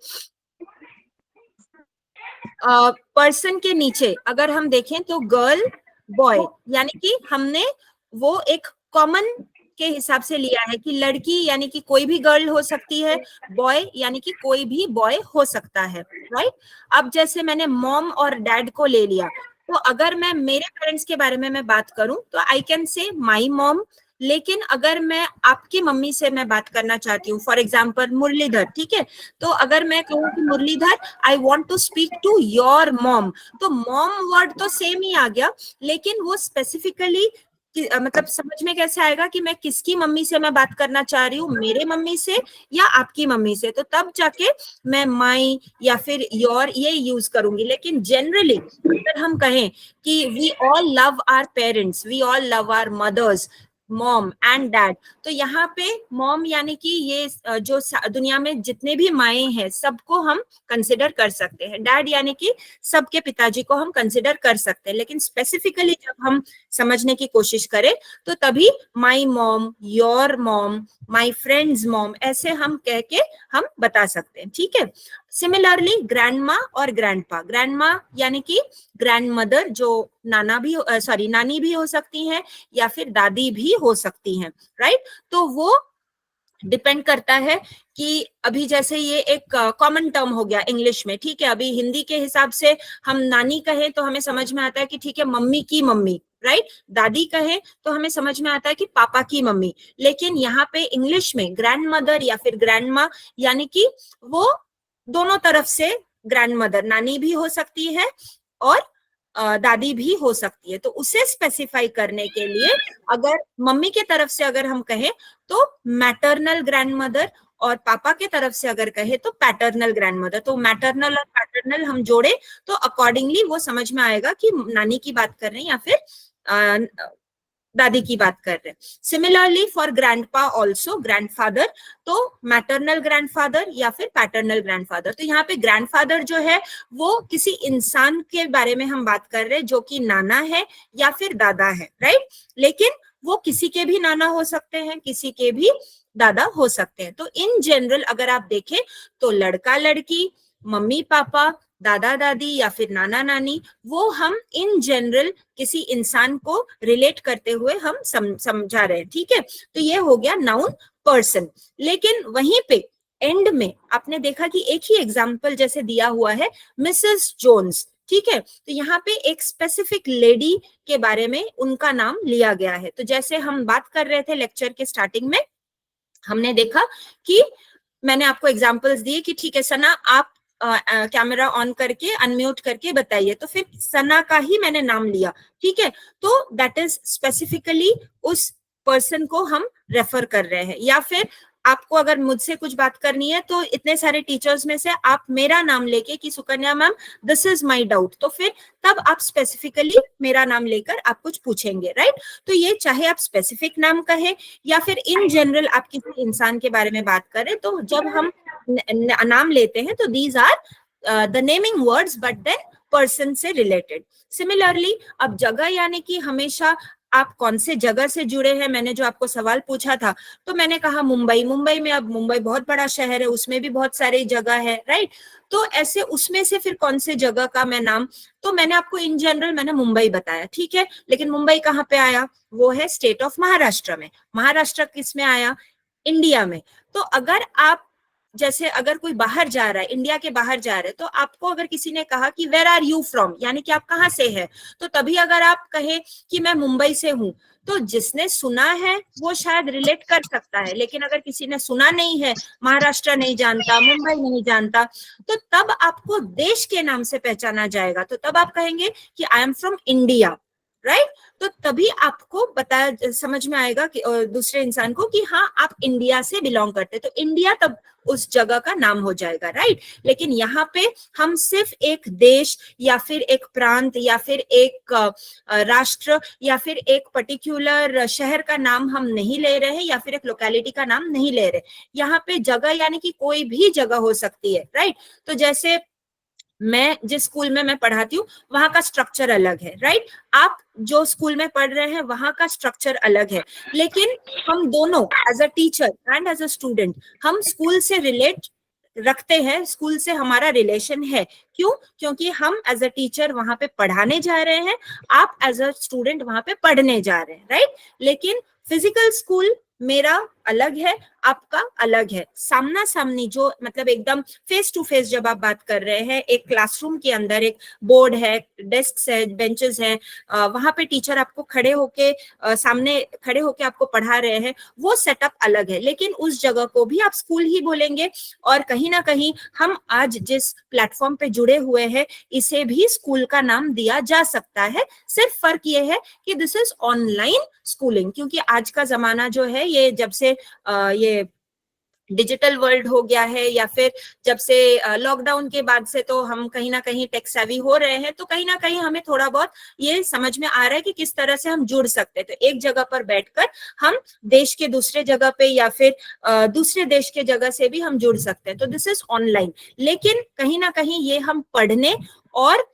पर्सन के नीचे अगर हम देखें तो गर्ल, बॉय, यानी कि हमने वो एक कॉमन के हिसाब से लिया है कि लड़की यानी कि कोई भी गर्ल हो सकती है, बॉय यानी कि कोई भी बॉय हो सकता है, राइट? अब जैसे मैंने मॉम और डैड को ले लिया, तो अगर मैं मेरे पेरेंट्स के बारे में मैं बात करूं तो I can say my mom. लेकिन अगर मैं आपकी मम्मी से मैं बात करना चाहती हूँ, फॉर एग्जाम्पल मुरलीधर, ठीक है, तो अगर मैं कहूँ कि Muralidhar I want to speak to your mom, तो मॉम वर्ड तो सेम ही आ गया, लेकिन वो स्पेसिफिकली मतलब समझ में कैसे आएगा कि मैं किसकी मम्मी से मैं बात करना चाह रही हूँ, मेरे मम्मी से या आपकी मम्मी से, तो तब जाके मैं माई या फिर योर ये यूज करूंगी। लेकिन जनरली अगर हम कहें कि we all love our parents, we all love our mothers, mom and dad, तो यहाँ पे मॉम यानी कि ये जो दुनिया में जितने भी माए हैं सबको हम कंसिडर कर सकते हैं, डैड यानी कि सबके पिताजी को हम कंसिडर कर सकते हैं। लेकिन स्पेसिफिकली जब हम समझने की कोशिश करें तो तभी my mom, your mom, my friends mom, ऐसे हम कह के हम बता सकते हैं, ठीक है? सिमिलरली ग्रैंडमा और ग्रैंडपा, ग्रैंडमा यानी कि ग्रैंड मदर, जो नाना भी नानी भी हो सकती हैं या फिर दादी भी हो सकती हैं, राइट? तो वो डिपेंड करता है कि अभी जैसे ये एक कॉमन टर्म हो गया इंग्लिश में, ठीक है? अभी हिंदी के हिसाब से हम नानी कहें तो हमें समझ में आता है कि ठीक है मम्मी की मम्मी, राइट? दादी कहें तो हमें समझ में आता है कि पापा की मम्मी। लेकिन यहाँ पे इंग्लिश में ग्रैंड मदर या फिर ग्रैंड माँ यानी कि वो दोनों तरफ से ग्रैंड मदर, नानी भी हो सकती है और दादी भी हो सकती है। तो उसे स्पेसिफाई करने के लिए अगर मम्मी के तरफ से अगर हम कहें तो मैटरनल ग्रैंड मदर, और पापा के तरफ से अगर कहे तो पैटर्नल ग्रैंड मदर। तो मैटरनल और पैटर्नल हम जोड़े तो अकॉर्डिंगली वो समझ में आएगा कि नानी की बात कर रहे हैं या फिर दादी की बात कर रहे हैं। Similarly for grandpa also grandfather, तो मैटरनल ग्रैंडफादर या फिर पैटर्नल ग्रैंडफादर। तो यहाँ पे ग्रैंडफादर जो है वो किसी इंसान के बारे में हम बात कर रहे हैं जो कि नाना है या फिर दादा है, राइट? लेकिन वो किसी के भी नाना हो सकते हैं, किसी के भी दादा हो सकते हैं। तो इन जनरल अगर आप देखें तो लड़का लड़की, मम्मी पापा, दादा दादी या फिर नाना नानी, वो हम इन जनरल किसी इंसान को रिलेट करते हुए हम समझा रहे हैं, ठीक है? तो ये हो गया नाउन पर्सन। लेकिन वहीं पे एंड में आपने देखा कि एक ही एग्जाम्पल जैसे दिया हुआ है मिसेस जोन्स, ठीक है। तो यहाँ पे एक स्पेसिफिक लेडी के बारे में उनका नाम लिया गया है। तो जैसे हम बात कर रहे थे लेक्चर के स्टार्टिंग में, हमने देखा कि मैंने आपको एग्जांपल्स दिए कि ठीक है सना आप कैमरा ऑन करके अनम्यूट करके बताइए, तो फिर सना का ही मैंने नाम लिया, ठीक है। तो दैट इज स्पेसिफिकली उस पर्सन को हम रेफर कर रहे हैं। या फिर आपको अगर मुझसे कुछ बात करनी है तो इतने सारे टीचर्स में से आप मेरा नाम लेके कि Sukanya ma'am this is my doubt, तो फिर तब आप स्पेसिफिकली मेरा नाम लेकर आप कुछ पूछेंगे, राइट। तो ये चाहे आप स्पेसिफिक नाम कहे या फिर इन जनरल आप किसी इंसान के बारे में बात करें, तो जब हम नाम लेते हैं तो these are the naming words but then person से रिलेटेड। सिमिलरली अब जगह यानी कि हमेशा आप कौन से जगह से जुड़े हैं, मैंने जो आपको सवाल पूछा था तो मैंने कहा मुंबई, मुंबई में, अब मुंबई बहुत बड़ा शहर है, उसमें भी बहुत सारी जगह है, राइट। तो ऐसे उसमें से फिर कौन से जगह का मैं नाम, तो मैंने आपको इन जनरल मैंने मुंबई बताया, ठीक है। लेकिन मुंबई कहाँ पे आया, वो है स्टेट ऑफ महाराष्ट्र में। महाराष्ट्र किस में आया, इंडिया में। तो अगर आप जैसे अगर कोई बाहर जा रहा है, इंडिया के बाहर जा रहे हैं, तो आपको अगर किसी ने कहा कि वेयर आर यू फ्रॉम, यानी कि आप कहाँ से हैं, तो तभी अगर आप कहे कि मैं मुंबई से हूं, तो जिसने सुना है वो शायद रिलेट कर सकता है। लेकिन अगर किसी ने सुना नहीं है, महाराष्ट्र नहीं जानता, मुंबई नहीं जानता, तो तब आपको देश के नाम से पहचाना जाएगा। तो तब आप कहेंगे कि I am from India, right. तो तभी आपको पता समझ में आएगा कि दूसरे इंसान को कि हाँ आप इंडिया से बिलोंग करते, तो इंडिया तब उस जगह का नाम हो जाएगा, राइट। लेकिन यहाँ पे हम सिर्फ एक देश या फिर एक प्रांत या फिर एक राष्ट्र या फिर एक पर्टिकुलर शहर का नाम हम नहीं ले रहे हैं, या फिर एक लोकेलिटी का नाम नहीं ले रहे। यहाँ पे जगह यानी कि कोई भी जगह हो सकती है, राइट। तो जैसे मैं जिस स्कूल में मैं पढ़ाती हूँ वहां का स्ट्रक्चर अलग है, राइट। आप जो स्कूल में पढ़ रहे हैं वहां का स्ट्रक्चर अलग है, लेकिन हम दोनों as a teacher and as a student हम स्कूल से रिलेट रखते हैं, स्कूल से हमारा रिलेशन है। क्यों? क्योंकि हम एज अ टीचर वहां पे पढ़ाने जा रहे हैं, आप एज अ स्टूडेंट वहां पे पढ़ने जा रहे हैं, राइट। लेकिन फिजिकल स्कूल मेरा अलग है, आपका अलग है। सामना सामनी जो मतलब एकदम फेस टू फेस जब आप बात कर रहे हैं, एक क्लासरूम के अंदर एक बोर्ड है, डेस्क है, बेंचेस है, वहां पे टीचर आपको खड़े होके सामने खड़े होके आपको पढ़ा रहे हैं, वो सेटअप अलग है। लेकिन उस जगह को भी आप स्कूल ही बोलेंगे, और कहीं ना कहीं हम आज जिस प्लेटफॉर्म पे जुड़े हुए हैं इसे भी स्कूल का नाम दिया जा सकता है। सिर्फ फर्क ये है कि दिस इज ऑनलाइन स्कूलिंग, क्योंकि आज का जमाना जो है ये जब से ये डिजिटल वर्ल्ड हो गया है, या फिर जब से लॉकडाउन के बाद से तो हम कहीं ना कहीं टेक सेवी हो रहे हैं, तो कहीं ना कहीं हमें थोड़ा बहुत ये समझ में आ रहा है कि किस तरह से हम जुड़ सकते हैं। तो एक जगह पर बैठकर हम देश के दूसरे जगह पे या फिर दूसरे देश के जगह से भी हम जुड़ सकते हैं। तो दिस इज ऑनलाइन, लेकिन कहीं ना कहीं ये हम पढ़ने और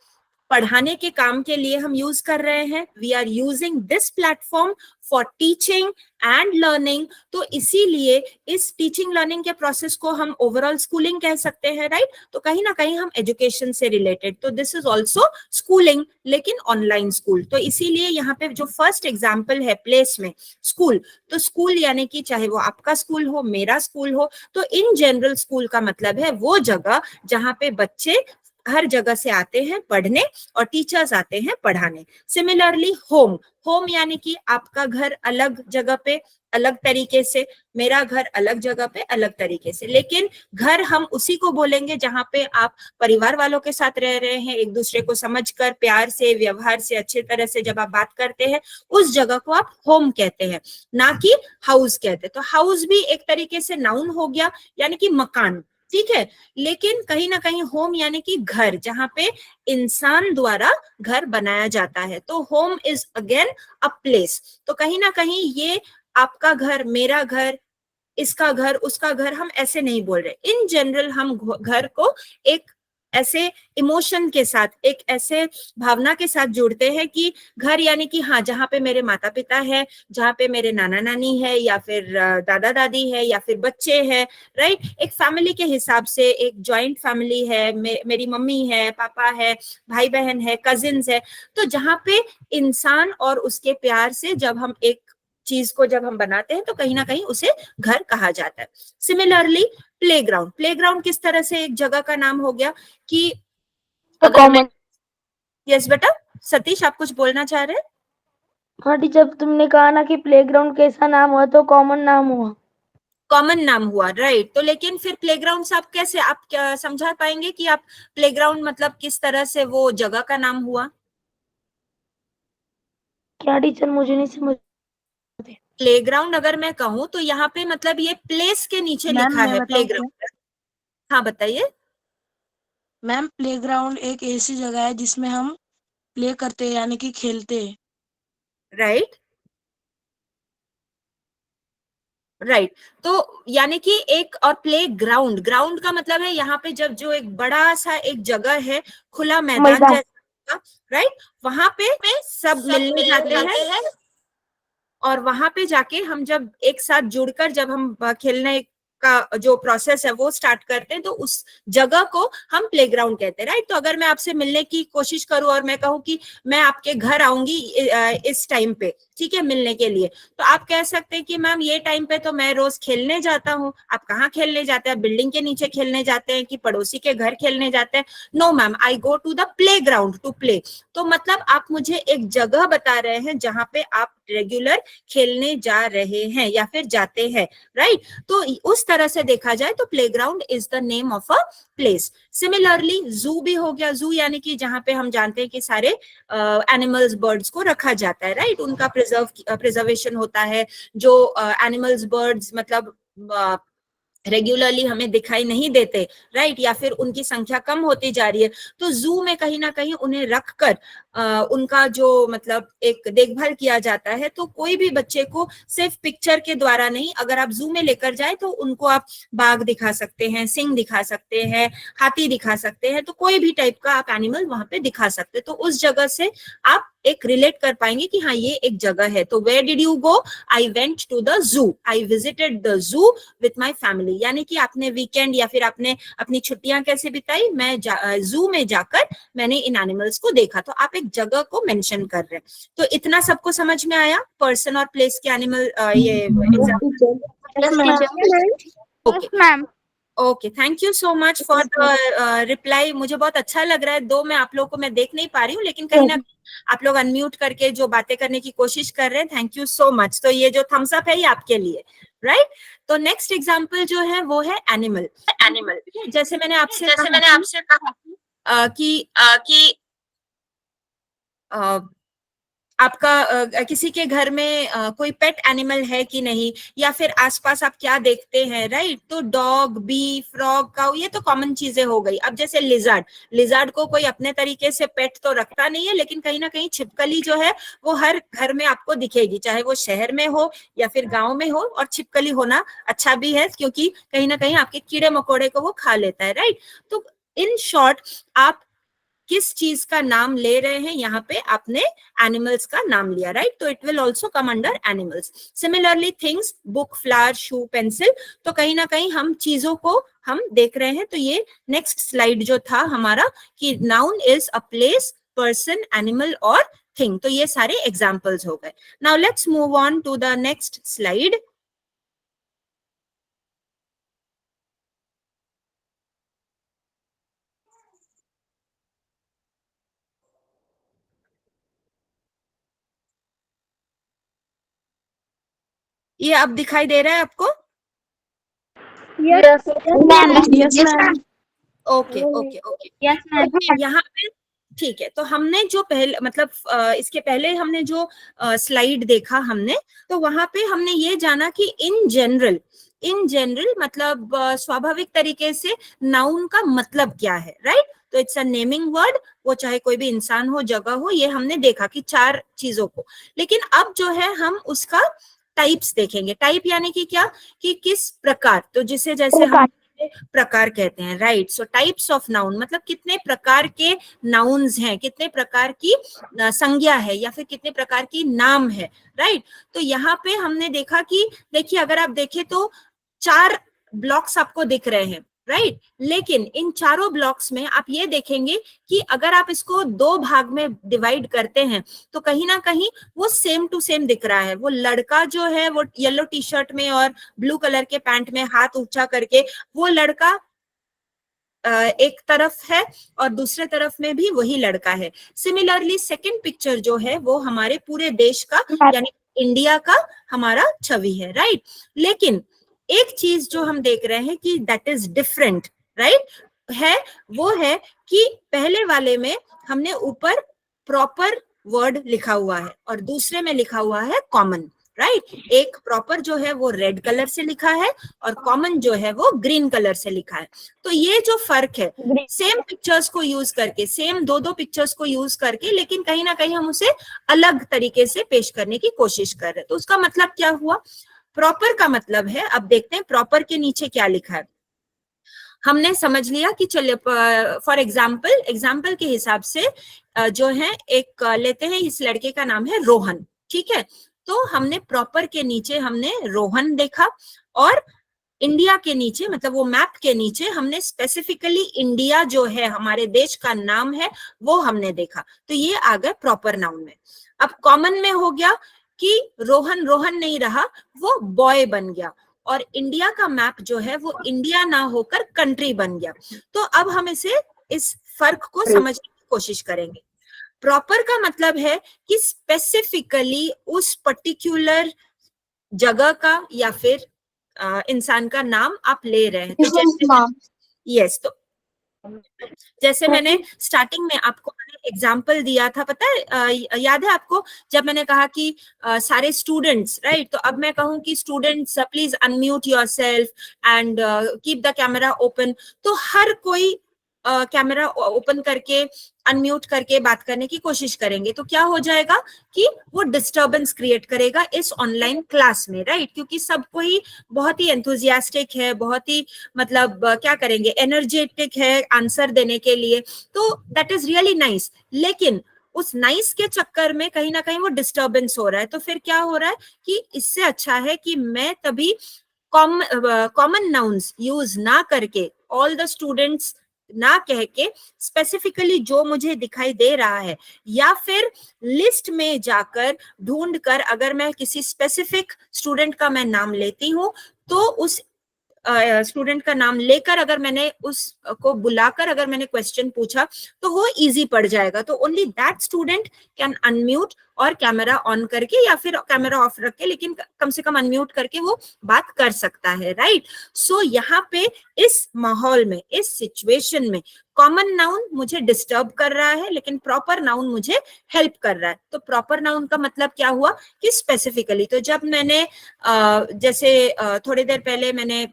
पढ़ाने के काम के लिए हम यूज कर रहे हैं। We are using this platform for teaching and learning. तो इसीलिए इस टीचिंग लर्निंग के प्रोसेस को हम ओवरऑल स्कूलिंग कह सकते हैं, राइट। तो कहीं ना कहीं हम एजुकेशन से रिलेटेड, तो दिस इज ऑल्सो स्कूलिंग, लेकिन ऑनलाइन स्कूल। तो इसीलिए यहाँ पे जो फर्स्ट एग्जाम्पल है प्लेस में स्कूल, तो स्कूल यानी कि चाहे वो आपका स्कूल हो, मेरा स्कूल हो, तो इन जनरल स्कूल का मतलब है वो जगह जहाँ पे बच्चे हर जगह से आते हैं पढ़ने और टीचर्स आते हैं पढ़ाने। सिमिलरली होम, होम यानी कि आपका घर अलग जगह पे अलग तरीके से, मेरा घर अलग जगह पे अलग तरीके से, लेकिन घर हम उसी को बोलेंगे जहाँ पे आप परिवार वालों के साथ रह रहे हैं, एक दूसरे को समझकर प्यार से व्यवहार से अच्छे तरह से जब आप बात करते हैं, उस जगह को आप होम कहते हैं, ना कि हाउस कहते हैं। तो हाउस भी एक तरीके से नाउन हो गया, यानी कि मकान, ठीक है। लेकिन कहीं ना कहीं होम यानी कि घर, जहां पे इंसान द्वारा घर बनाया जाता है। तो home is again a place. तो कहीं ना कहीं ये आपका घर, मेरा घर, इसका घर, उसका घर, हम ऐसे नहीं बोल रहे। इन जनरल हम घर को एक ऐसे इमोशन के साथ, एक ऐसे भावना के साथ जोड़ते हैं कि घर यानी कि हाँ जहाँ पे मेरे माता पिता है, जहाँ पे मेरे नाना नानी है, या फिर दादा दादी है, या फिर बच्चे हैं, राइट। एक फैमिली के हिसाब से एक जॉइंट फैमिली है, मेरी मम्मी है, पापा है, भाई बहन है, कजिन्स है। तो जहाँ पे इंसान और उसके प्यार से जब हम एक चीज को जब हम बनाते हैं तो कहीं ना कहीं उसे घर कहा जाता है। सिमिलरली प्लेग्राउंड, प्लेग्राउंड किस तरह से एक जगह का नाम हो गया कि अगर मैं यस बेटा, सतीश आप कुछ बोलना चाह रहे हैं?
हाँ टीचर, तुमने कहा ना कि प्लेग्राउंड कैसा नाम हुआ, तो कॉमन नाम हुआ।
कॉमन नाम हुआ, राइट। तो लेकिन फिर प्लेग्राउंड से आप कैसे, आप क्या समझा पाएंगे कि आप प्लेग्राउंड मतलब किस तरह से वो जगह का नाम हुआ?
क्या टीचर, मुझे नहीं समझ।
प्लेग्राउंड अगर मैं कहूँ तो यहाँ पे मतलब ये प्लेस के नीचे
मैम
लिखा
मैं
है
बताऊँ क्या?
प्लेग्राउंड। हाँ बताइए।
मैम प्लेग्राउंड एक ऐसी जगह है जिसमें हम प्ले करते हैं, यानी कि खेलते हैं।
Right, right. तो यानी कि एक, और प्ले ग्राउंड, ग्राउंड का मतलब है यहाँ पे जब जो एक बड़ा सा एक जगह है, खुला मैदान
मैदान।
जैसा, राइट, वहां पे सब मिलने जाते हैं और वहां पे जाके हम जब एक साथ जुड़कर जब हम खेलने का जो प्रोसेस है वो स्टार्ट करते हैं, तो उस जगह को हम प्लेग्राउंड कहते हैं, राइट। तो अगर मैं आपसे मिलने की कोशिश करूं और मैं कहूं कि मैं आपके घर आऊंगी इस टाइम पे, ठीक है, मिलने के लिए, तो आप कह सकते हैं कि मैम ये टाइम पे तो मैं रोज खेलने जाता हूँ। आप कहाँ खेलने जाते हैं? बिल्डिंग के नीचे खेलने जाते हैं कि पड़ोसी के घर खेलने जाते हैं? No ma'am, I go to the playground to play. तो मतलब आप मुझे एक जगह बता रहे हैं जहां पे आप रेगुलर खेलने जा रहे हैं या फिर जाते हैं, राइट। तो उस तरह से देखा जाए तो playground is the name of a place. Similarly जू भी हो गया, जू यानी कि जहां पे हम जानते हैं कि सारे एनिमल्स, बर्ड्स को रखा जाता है, राइट, उनका प्रिजर्वेशन होता है। जो एनिमल्स, बर्ड्स मतलब रेगुलरली हमें दिखाई नहीं देते, राइट, या फिर उनकी संख्या कम होती जा रही है, तो जू में कहीं ना कहीं उन्हें रखकर उनका जो मतलब एक देखभाल किया जाता है। तो कोई भी बच्चे को सिर्फ पिक्चर के द्वारा नहीं, अगर आप जू में लेकर जाए तो उनको आप बाघ दिखा सकते हैं, सिंह दिखा सकते हैं, हाथी दिखा सकते हैं, तो कोई भी टाइप का आप एनिमल वहां पे दिखा सकते हैं। तो उस जगह से आप एक रिलेट कर पाएंगे कि हाँ ये एक जगह है। तो where did you go? I went to the zoo, I visited the zoo with my family. यानी कि आपने वीकेंड या फिर आपने अपनी छुट्टियां कैसे बिताई? मैं जू में जाकर मैंने इन एनिमल्स को देखा। तो आप एक जगह को मेंशन कर रहे हैं। तो इतना सबको समझ में आया, पर्सन और प्लेस के एनिमल ये example? Okay
ma'am.
Okay, thank you so much for the reply. मुझे बहुत अच्छा लग रहा है। दो मैं आप लोगों को मैं देख नहीं पा रही हूँ, लेकिन कहीं ना आप लोग अनम्यूट करके जो बातें करने की कोशिश कर रहे हैं, थैंक यू सो मच। तो ये जो थम्स अप है ये आपके लिए, राइट। तो नेक्स्ट एग्जांपल जो है वो है एनिमल। एनिमल जैसे मैंने आपसे कहा कि आपका किसी के घर में कोई पेट एनिमल है कि नहीं, या फिर आसपास आप क्या देखते हैं, राइट। तो डॉग, बी, फ्रॉग, काऊ, ये तो कॉमन चीजें हो गई। अब जैसे लिजर्ड, लिजर्ड को कोई अपने तरीके से पेट तो रखता नहीं है, लेकिन कहीं ना कहीं छिपकली जो है वो हर घर में आपको दिखेगी, चाहे वो शहर में हो या फिर गाँव में हो। और छिपकली होना अच्छा भी है, क्योंकि कहीं ना कहीं आपके कीड़े मकोड़े को वो खा लेता है, राइट। तो इन शॉर्ट आप किस चीज का नाम ले रहे हैं? यहाँ पे आपने एनिमल्स का नाम लिया, राइट। तो it will also come under animals. Similarly things, book, flower, shoe, pencil, तो कहीं ना कहीं हम चीजों को हम देख रहे हैं। तो ये नेक्स्ट स्लाइड जो था हमारा कि noun is a place, person, animal और थिंग। तो ये सारे एग्जाम्पल्स हो गए। Now let's move on to the next slide. ये अब दिखाई दे रहा है आपको?
Yes
yes ma'am.
Okay okay okay. यहाँ पे ठीक है। तो हमने जो पहले मतलब इसके पहले हमने जो स्लाइड देखा हमने, तो वहां पे हमने ये जाना कि इन जनरल मतलब स्वाभाविक तरीके से नाउन का मतलब क्या है, राइट। तो इट्स अ नेमिंग वर्ड, वो चाहे कोई भी इंसान हो, जगह हो, ये हमने देखा कि चार चीजों को। लेकिन अब जो है हम उसका टाइप्स देखेंगे। टाइप यानी कि क्या, कि किस प्रकार, तो जिसे जैसे हम प्रकार कहते हैं, right. So types of noun मतलब कितने प्रकार के नाउन्स हैं, कितने प्रकार की संज्ञा है या फिर कितने प्रकार की नाम है, राइट। तो यहाँ पे हमने देखा कि देखिए अगर आप देखें तो चार ब्लॉक्स आपको दिख रहे हैं, राइट। लेकिन इन चारों ब्लॉक्स में आप ये देखेंगे कि अगर आप इसको दो भाग में डिवाइड करते हैं तो कहीं ना कहीं वो सेम टू सेम दिख रहा है। वो लड़का जो है वो येलो टी शर्ट में और ब्लू कलर के पैंट में हाथ ऊंचा करके, वो लड़का एक तरफ है और दूसरे तरफ में भी वही लड़का है। सिमिलरली सेकंड पिक्चर जो है वो हमारे पूरे देश का यानी इंडिया का हमारा छवि है, राइट। लेकिन एक चीज जो हम देख रहे हैं कि दैट इज डिफरेंट, राइट, है वो है कि पहले वाले में हमने ऊपर प्रॉपर वर्ड लिखा हुआ है और दूसरे में लिखा हुआ है कॉमन, राइट। एक प्रॉपर जो है वो रेड कलर से लिखा है और कॉमन जो है वो ग्रीन कलर से लिखा है। तो ये जो फर्क है, सेम पिक्चर्स को यूज करके, सेम दो पिक्चर्स को यूज करके, लेकिन कहीं ना कहीं हम उसे अलग तरीके से पेश करने की कोशिश कर रहे हैं। तो उसका मतलब क्या हुआ? प्रॉपर का मतलब है, अब देखते हैं प्रॉपर के नीचे क्या लिखा है। हमने समझ लिया कि चलिए फॉर एग्जाम्पल के हिसाब से जो है एक लेते हैं, इस लड़के का नाम है रोहन, ठीक है। तो हमने प्रॉपर के नीचे हमने रोहन देखा और इंडिया के नीचे मतलब वो मैप के नीचे हमने स्पेसिफिकली इंडिया जो है हमारे देश का नाम है वो हमने देखा। तो ये आ गए प्रॉपर नाउन में। अब कॉमन में हो गया कि रोहन रोहन नहीं रहा, वो बॉय बन गया और इंडिया का मैप जो है वो इंडिया ना होकर कंट्री बन गया। तो अब हम इस फर्क को समझने की कोशिश करेंगे। प्रॉपर का मतलब है कि स्पेसिफिकली उस पर्टिकुलर जगह का या फिर इंसान का नाम आप ले रहे हैं। तो यस, तो जैसे मैंने स्टार्टिंग में आपको एग्जाम्पल दिया था, पता है, याद है आपको, जब मैंने कहा कि सारे स्टूडेंट्स, राइट। तो अब मैं कहूँ कि students please unmute yourself and keep the camera open, तो हर कोई कैमरा ओपन करके अनम्यूट करके बात करने की कोशिश करेंगे। तो क्या हो जाएगा कि वो डिस्टरबेंस क्रिएट करेगा इस ऑनलाइन क्लास में, राइट। क्योंकि सबको ही बहुत ही एंथुजियास्टिक है, बहुत ही मतलब क्या करेंगे, एनर्जेटिक है आंसर देने के लिए। तो दैट इज रियली नाइस, लेकिन उस नाइस के चक्कर में कहीं ना कहीं वो डिस्टरबेंस हो रहा है। तो फिर क्या हो रहा है कि इससे अच्छा है कि मैं तभी कॉमन नाउन्स यूज ना करके, ऑल द स्टूडेंट्स ना कह के, स्पेसिफिकली जो मुझे दिखाई दे रहा है या फिर लिस्ट में जाकर ढूंढ कर, अगर मैं किसी स्पेसिफिक स्टूडेंट का मैं नाम लेती हूं तो उस स्टूडेंट का नाम लेकर अगर मैंने उसको बुलाकर अगर मैंने क्वेश्चन पूछा तो वो इजी पड़ जाएगा। तो only that student can unmute और कैमरा ऑन करके या फिर कैमरा ऑफ रख के, लेकिन कम से कम अनम्यूट करके वो बात कर सकता है, राइट। सो यहाँ पे इस माहौल में, इस सिचुएशन में कॉमन नाउन मुझे डिस्टर्ब कर रहा है लेकिन प्रॉपर नाउन मुझे हेल्प कर रहा है। तो प्रॉपर नाउन का मतलब क्या हुआ कि स्पेसिफिकली, तो जब मैंने जैसे थोड़ी देर पहले मैंने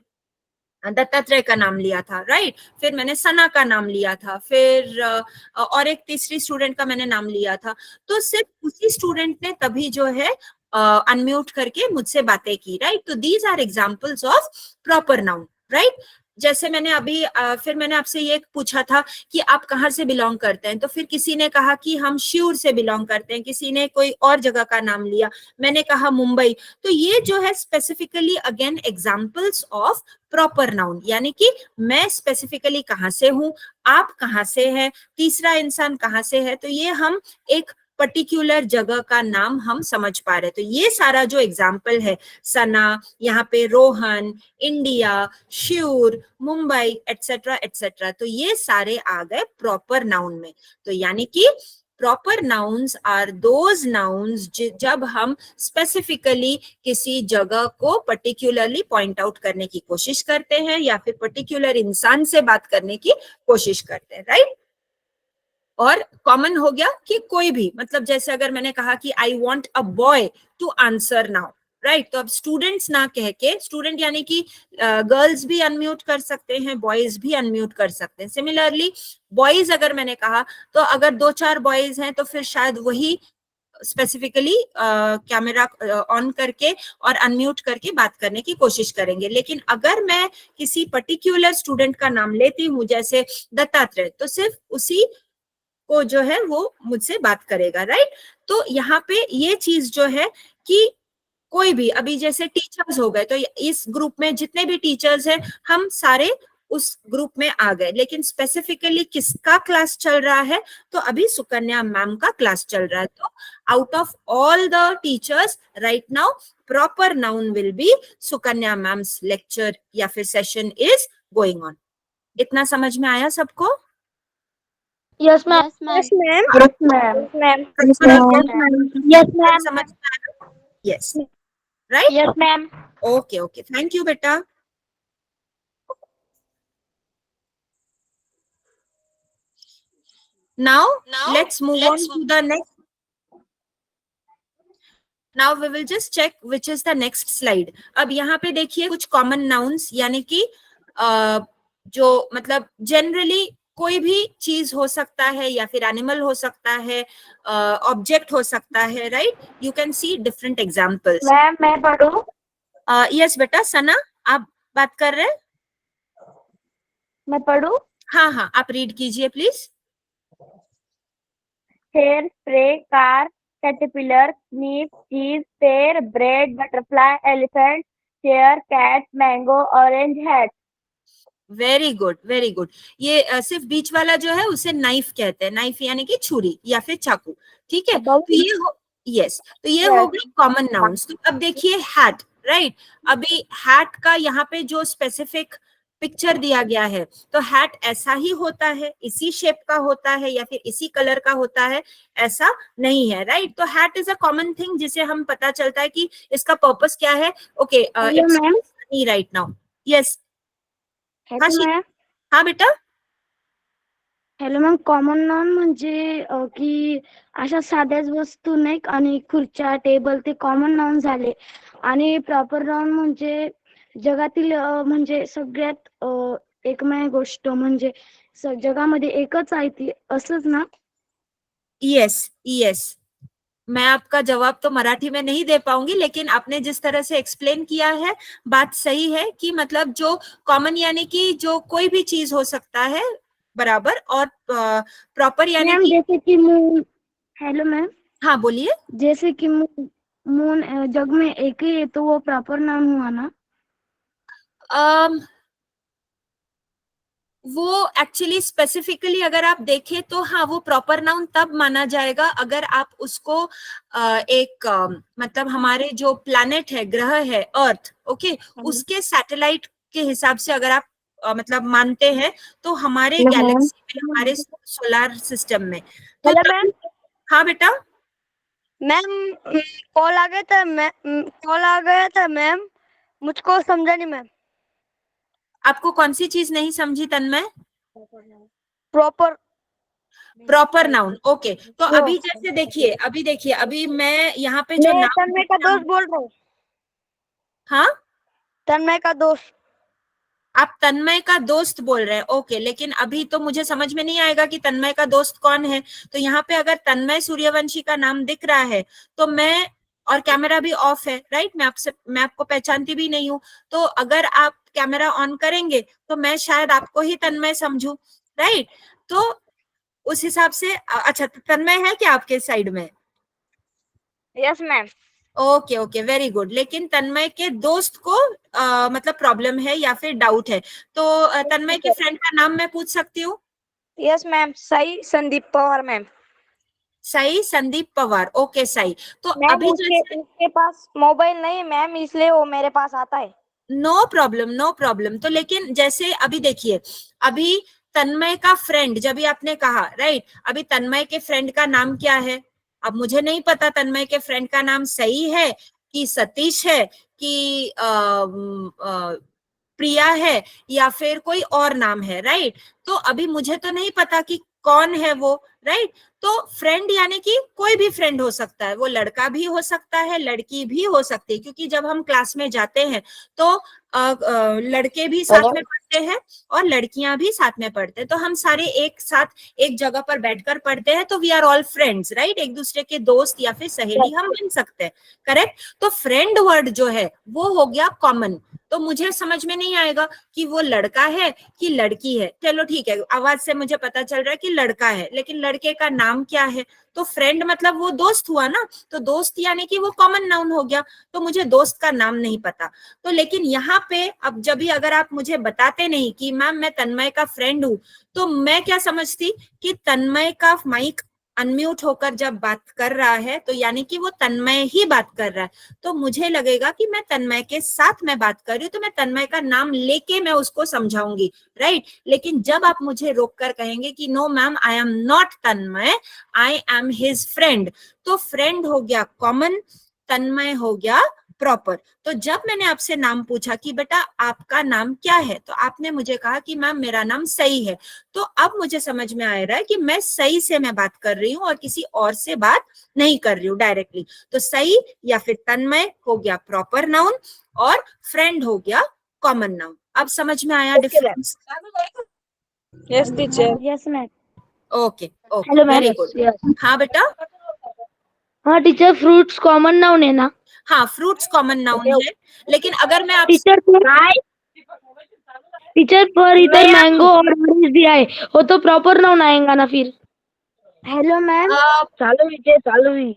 दत्तात्रेय का नाम लिया था, राइट, फिर मैंने सना का नाम लिया था, फिर और एक तीसरी स्टूडेंट का मैंने नाम लिया था, तो सिर्फ उसी स्टूडेंट ने तभी जो है अनम्यूट करके मुझसे बातें की, राइट। तो these are examples of proper noun, right. जैसे मैंने अभी फिर मैंने आपसे ये पूछा था कि आप कहाँ से बिलोंग करते हैं, तो फिर किसी ने कहा कि हम शिऊर से बिलोंग करते हैं, किसी ने कोई और जगह का नाम लिया, मैंने कहा मुंबई। तो ये जो है specifically again examples of proper noun, यानी कि मैं स्पेसिफिकली कहाँ से हूँ, आप कहाँ से हैं, तीसरा इंसान कहाँ से है, तो ये हम एक पर्टिकुलर जगह का नाम हम समझ पा रहे। तो ये सारा जो एग्जाम्पल है, सना, यहाँ पे Rohan, India, Shiur, Mumbai, etcetera etcetera, तो ये सारे आ गए प्रॉपर नाउन में। तो यानी कि proper nouns are those nouns जब हम स्पेसिफिकली किसी जगह को पर्टिकुलरली पॉइंट आउट करने की कोशिश करते हैं या फिर पर्टिकुलर इंसान से बात करने की कोशिश करते हैं, राइट। और कॉमन हो गया कि कोई भी, मतलब जैसे अगर मैंने कहा कि I want a boy to answer now, right. तो अब स्टूडेंट्स ना कह के, स्टूडेंट यानी कि गर्ल्स भी अनम्यूट कर सकते हैं, बॉयज भी अनम्यूट कर सकते हैं। सिमिलरली बॉयज अगर मैंने कहा तो अगर 2-4 बॉयज हैं तो फिर शायद वही स्पेसिफिकली कैमरा ऑन करके और अनम्यूट करके बात करने की कोशिश करेंगे। लेकिन अगर मैं किसी पर्टिकुलर स्टूडेंट का नाम लेती हूँ जैसे दत्तात्रेय, तो सिर्फ उसी को जो है वो मुझसे बात करेगा, राइट। तो यहाँ पे ये चीज जो है कि कोई भी, अभी जैसे टीचर्स हो गए तो इस ग्रुप में जितने भी टीचर्स हैं हम सारे उस ग्रुप में आ गए, लेकिन स्पेसिफिकली किसका क्लास चल रहा है, तो अभी सुकन्या मैम का क्लास चल रहा है। तो out of all the teachers right now proper noun will be Sukanya ma'am's lecture या फिर सेशन इज गोइंग ऑन। इतना समझ में आया सबको?
Yes ma'am.
Yes, ma'am.
Yes ma'am. Yes ma'am.
Yes समझ में आया? Yes, right?
Yes ma'am.
Okay okay, thank you बेटा. Now let's move on to the next. Now we will just check which is the next slide. अब यहाँ पे देखिए कुछ common nouns, यानी कि जो मतलब जनरली कोई भी चीज हो सकता है या फिर एनिमल हो सकता है, ऑब्जेक्ट हो सकता है, right? You can see different examples.
Ma'am मैं पढ़ूं?
यस बेटा, सना आप बात कर रहे हैं?
मैं पढ़ूं?
हाँ हाँ, आप रीड कीजिए please.
Hair spray, car, caterpillar, नीप, चीज, पेड़, bread, butterfly, elephant, chair, cat, mango, orange, hat.
Very good very good. ये सिर्फ बीच वाला जो है उसे नाइफ कहते हैं. नाइफ यानी कि छुरी या फिर चाकू. ठीक है, तो ये यस, तो ये हो गई कॉमन नाउन्स. तो अब देखिए हैट, राइट? अभी हैट का यहाँ पे जो स्पेसिफिक पिक्चर दिया गया है, तो हैट ऐसा ही होता है, इसी शेप का होता है या फिर इसी कलर का होता है, ऐसा नहीं है, राइट? तो hat is a common thing जिसे हम पता चलता है कि इसका पर्पस क्या है. Okay, right now. Yes
ma'am.
हाँ बेटा.
Hello ma'am. कॉमन नाउन म्हणजे की अशा साध्याच वस्तू नाही आणि खुर्च्या, टेबल ते कॉमन नाउन झाले. आणि प्रॉपर नाउन म्हणजे जगातील म्हणजे सगळ्यात एकमेव गोष्ट म्हणजे जगामध्ये एकच आहे ती, असंच ना?
यस यस, मैं आपका जवाब तो मराठी में नहीं दे पाऊंगी, लेकिन आपने जिस तरह से एक्सप्लेन किया है बात सही है कि मतलब जो कॉमन यानी कि जो कोई भी चीज हो सकता है, बराबर, और प्रॉपर यानी
मैम
कि
जैसे कि मून. Hello ma'am.
हाँ बोलिए.
जैसे कि मून जग में एक ही है तो वो प्रॉपर नाम हुआ ना?
वो एक्चुअली स्पेसिफिकली अगर आप देखें तो हाँ, वो प्रॉपर नाउन तब माना जाएगा अगर आप उसको एक मतलब हमारे जो प्लैनेट है, ग्रह है अर्थ, ओके, उसके सैटेलाइट के हिसाब से अगर आप मतलब मानते हैं तो हमारे गैलेक्सी में, हमारे सोलर सिस्टम में, तो
मैम.
हाँ बेटा.
मैम कॉल आ गया था मैम, मुझको समझा नहीं मैम.
आपको कौन सी चीज नहीं समझी तन्मय?
Proper
noun. ओके, तो अभी जैसे देखिए, अभी मैं यहाँ पे जो
मैं
नाम
तन्मय का दोस्त बोल रहा हूँ.
हाँ,
तन्मय का दोस्त.
आप तन्मय का दोस्त बोल रहे हैं. ओके, लेकिन अभी तो मुझे समझ में नहीं आएगा कि तन्मय का दोस्त कौन है. तो यहाँ पे अगर तन्मय सूर्यवंशी का नाम दिख रहा है तो मैं, और कैमरा भी ऑफ है, राइट? मैं आपको पहचानती भी नहीं हूँ. तो अगर आप कैमरा ऑन करेंगे तो मैं शायद आपको ही तन्मय समझू, राइट? तो उस हिसाब से अच्छा, तन्मय है क्या आपके साइड में?
Yes ma'am.
Okay okay, very good. लेकिन तन्मय के दोस्त को मतलब प्रॉब्लम है या फिर डाउट है, तो तन्मय के फ्रेंड का नाम मैं पूछ सकती हूँ?
Yes ma'am. Sai Sandeep Pawar ma'am.
Sai Sandeep Pawar. Okay Sai. तो
मैम
अभी
उसके पास मोबाइल नहीं मैम, इसलिए वो मेरे पास आता है.
No problem no problem. तो लेकिन जैसे अभी देखिए, अभी तन्मय का फ्रेंड जब भी आपने कहा, राइट? अभी तन्मय के फ्रेंड का नाम क्या है? अब मुझे नहीं पता तन्मय के फ्रेंड का नाम सही है कि सतीश है कि प्रिया है या फिर कोई और नाम है, राइट? तो अभी मुझे तो नहीं पता कि कौन है वो, राइट? तो फ्रेंड यानी कि कोई भी फ्रेंड हो सकता है, वो लड़का भी हो सकता है, लड़की भी हो सकती है, क्योंकि जब हम क्लास में जाते हैं तो लड़के भी साथ में पढ़ते हैं और लड़कियां भी साथ में पढ़ते हैं. तो हम सारे एक साथ एक जगह पर बैठकर पढ़ते हैं, तो we are all friends, right? एक दूसरे के दोस्त या फिर सहेली हम बन सकते हैं, करेक्ट? तो फ्रेंड वर्ड जो है वो हो गया कॉमन. तो मुझे समझ में नहीं आएगा कि वो लड़का है कि लड़की है. चलो ठीक है, आवाज से मुझे पता चल रहा है कि लड़का है, लेकिन लड़के का नाम क्या है? तो फ्रेंड मतलब वो दोस्त हुआ ना, तो दोस्त यानी कि वो कॉमन नाउन हो गया. तो मुझे दोस्त का नाम नहीं पता. तो लेकिन यहाँ पे अब जब भी अगर आप मुझे बताते नहीं कि मैम मैं तन्मय का फ्रेंड हूँ, तो मैं क्या समझती कि तन्मय का माइक अनम्यूट होकर जब बात कर रहा है तो यानी कि वो तन्मय ही बात कर रहा है, तो मुझे लगेगा कि मैं तन्मय के साथ मैं बात कर रही हूँ, तो मैं तन्मय का नाम लेके मैं उसको समझाऊंगी, राइट। लेकिन जब आप मुझे रोक कर कहेंगे कि no ma'am I am not Tanmay, I am his friend, तो फ्रेंड हो गया कॉमन, तन्मय हो गया प्रॉपर। तो जब मैंने आपसे नाम पूछा कि बेटा आपका नाम क्या है, तो आपने मुझे कहा कि मैम मेरा नाम सई है, तो अब मुझे समझ में आ रहा है कि मैं सई से मैं बात कर रही हूँ और किसी और से बात नहीं कर रही हूँ डायरेक्टली। तो सई या फिर तन्मय हो गया प्रॉपर नाउन और फ्रेंड हो गया कॉमन नाउन। अब समझ में आया difference?
Yes, teacher.
Yes ma'am.
Okay okay,
hello ma'am.
Very good. हाँ बेटा,
हाँ टीचर, फ्रूट्स कॉमन नाउन है ना?
हाँ फ्रूट्स कॉमन नाउन है, लेकिन अगर मैं आप
टीचर पर इधर मैंगो और ऑरेंज दिया है, वो तो प्रॉपर नाउन आएगा ना फिर? Hello ma'am. चालू टीचर, चालू ही।